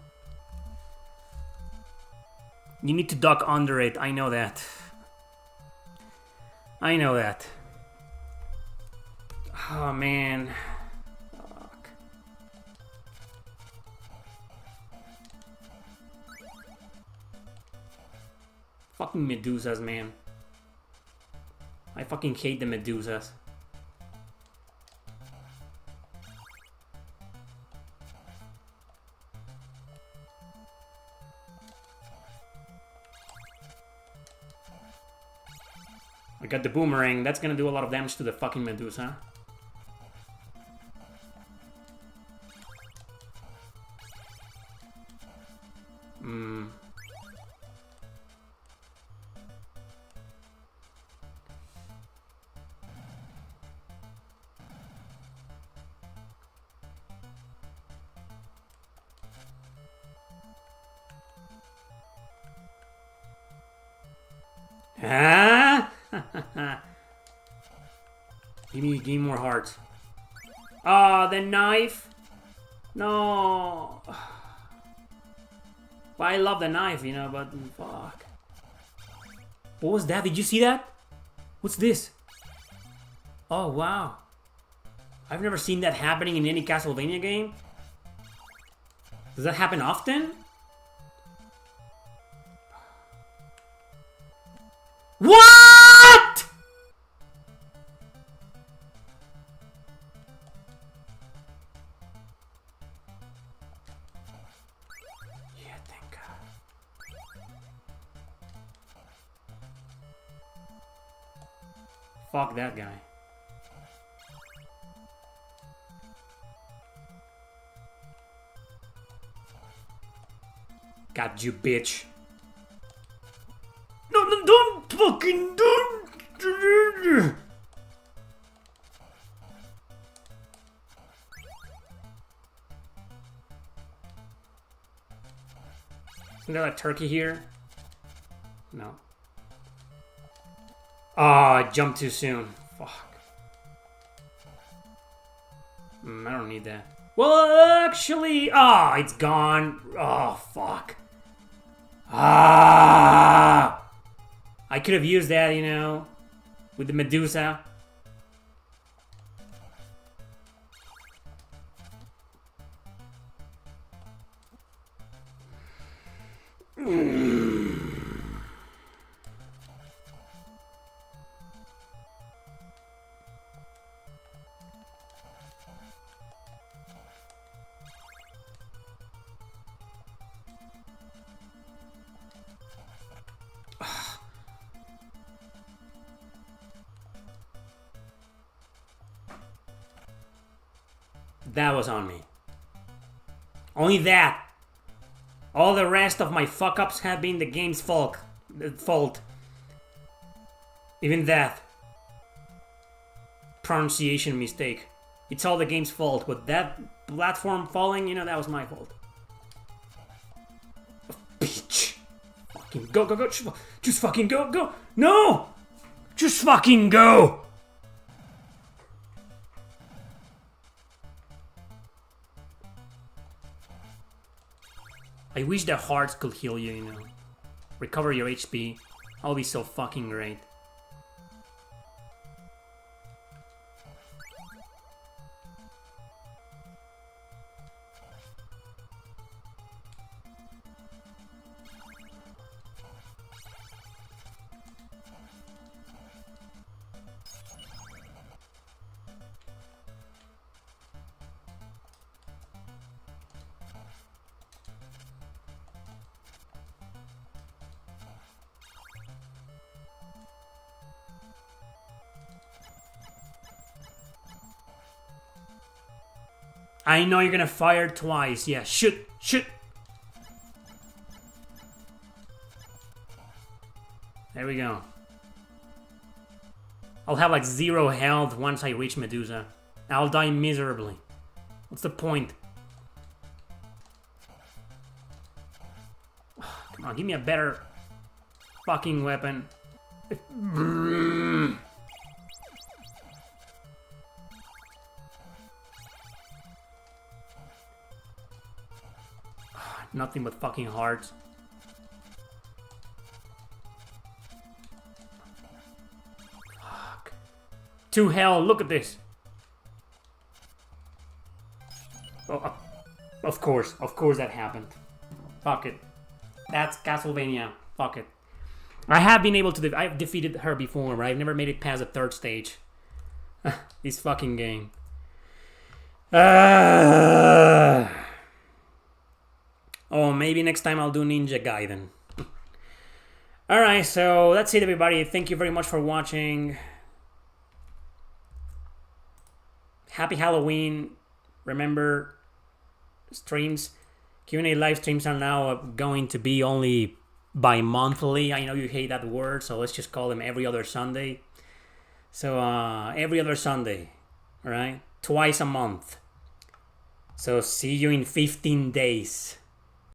You need to duck under it. I know that. I know that. Oh man. Fuck. Fucking Medusas, man. I fucking hate the Medusas. I got the boomerang. That's gonna do a lot of damage to the fucking Medusa. Ah! give me more hearts. Ah, the knife. No. Well, I love the knife, you know, but fuck. What was that? Did you see that? What's this? Oh, wow. I've never seen that happening in any Castlevania game. Does that happen often? What? Yeah, thank God. Fuck that guy. Got you, bitch. No, don't fucking don't. Isn't there a turkey here? No. Ah, I jumped too soon. Fuck. I don't need that. Well, actually, it's gone. Oh, fuck. I could have used that, you know, with the Medusa. That was on me. Only that. All the rest of my fuck-ups have been the game's fault. Even that. Pronunciation mistake. It's all the game's fault, but that platform falling, you know, that was my fault. Bitch. Fucking go. Just fucking go. No! Just fucking go! I wish the hearts could heal you, you know. Recover your HP. That'll be so fucking great. I know you're gonna fire twice. Yeah, shoot. There we go. I'll have like 0 health once I reach Medusa. I'll die miserably. What's the point? Come on, give me a better fucking weapon. Nothing but fucking hearts. Fuck. To hell, look at this. Oh, of course that happened. Fuck it. That's Castlevania. Fuck it. I have been able to... I've defeated her before, but I've never made it past the 3rd stage. This fucking game. Oh, maybe next time I'll do Ninja Gaiden. Alright, so that's it, everybody. Thank you very much for watching. Happy Halloween. Remember, streams, Q&A live streams are now going to be only bi-monthly. I know you hate that word, so let's just call them every other Sunday. So every other Sunday, all right? Twice a month. So see you in 15 days.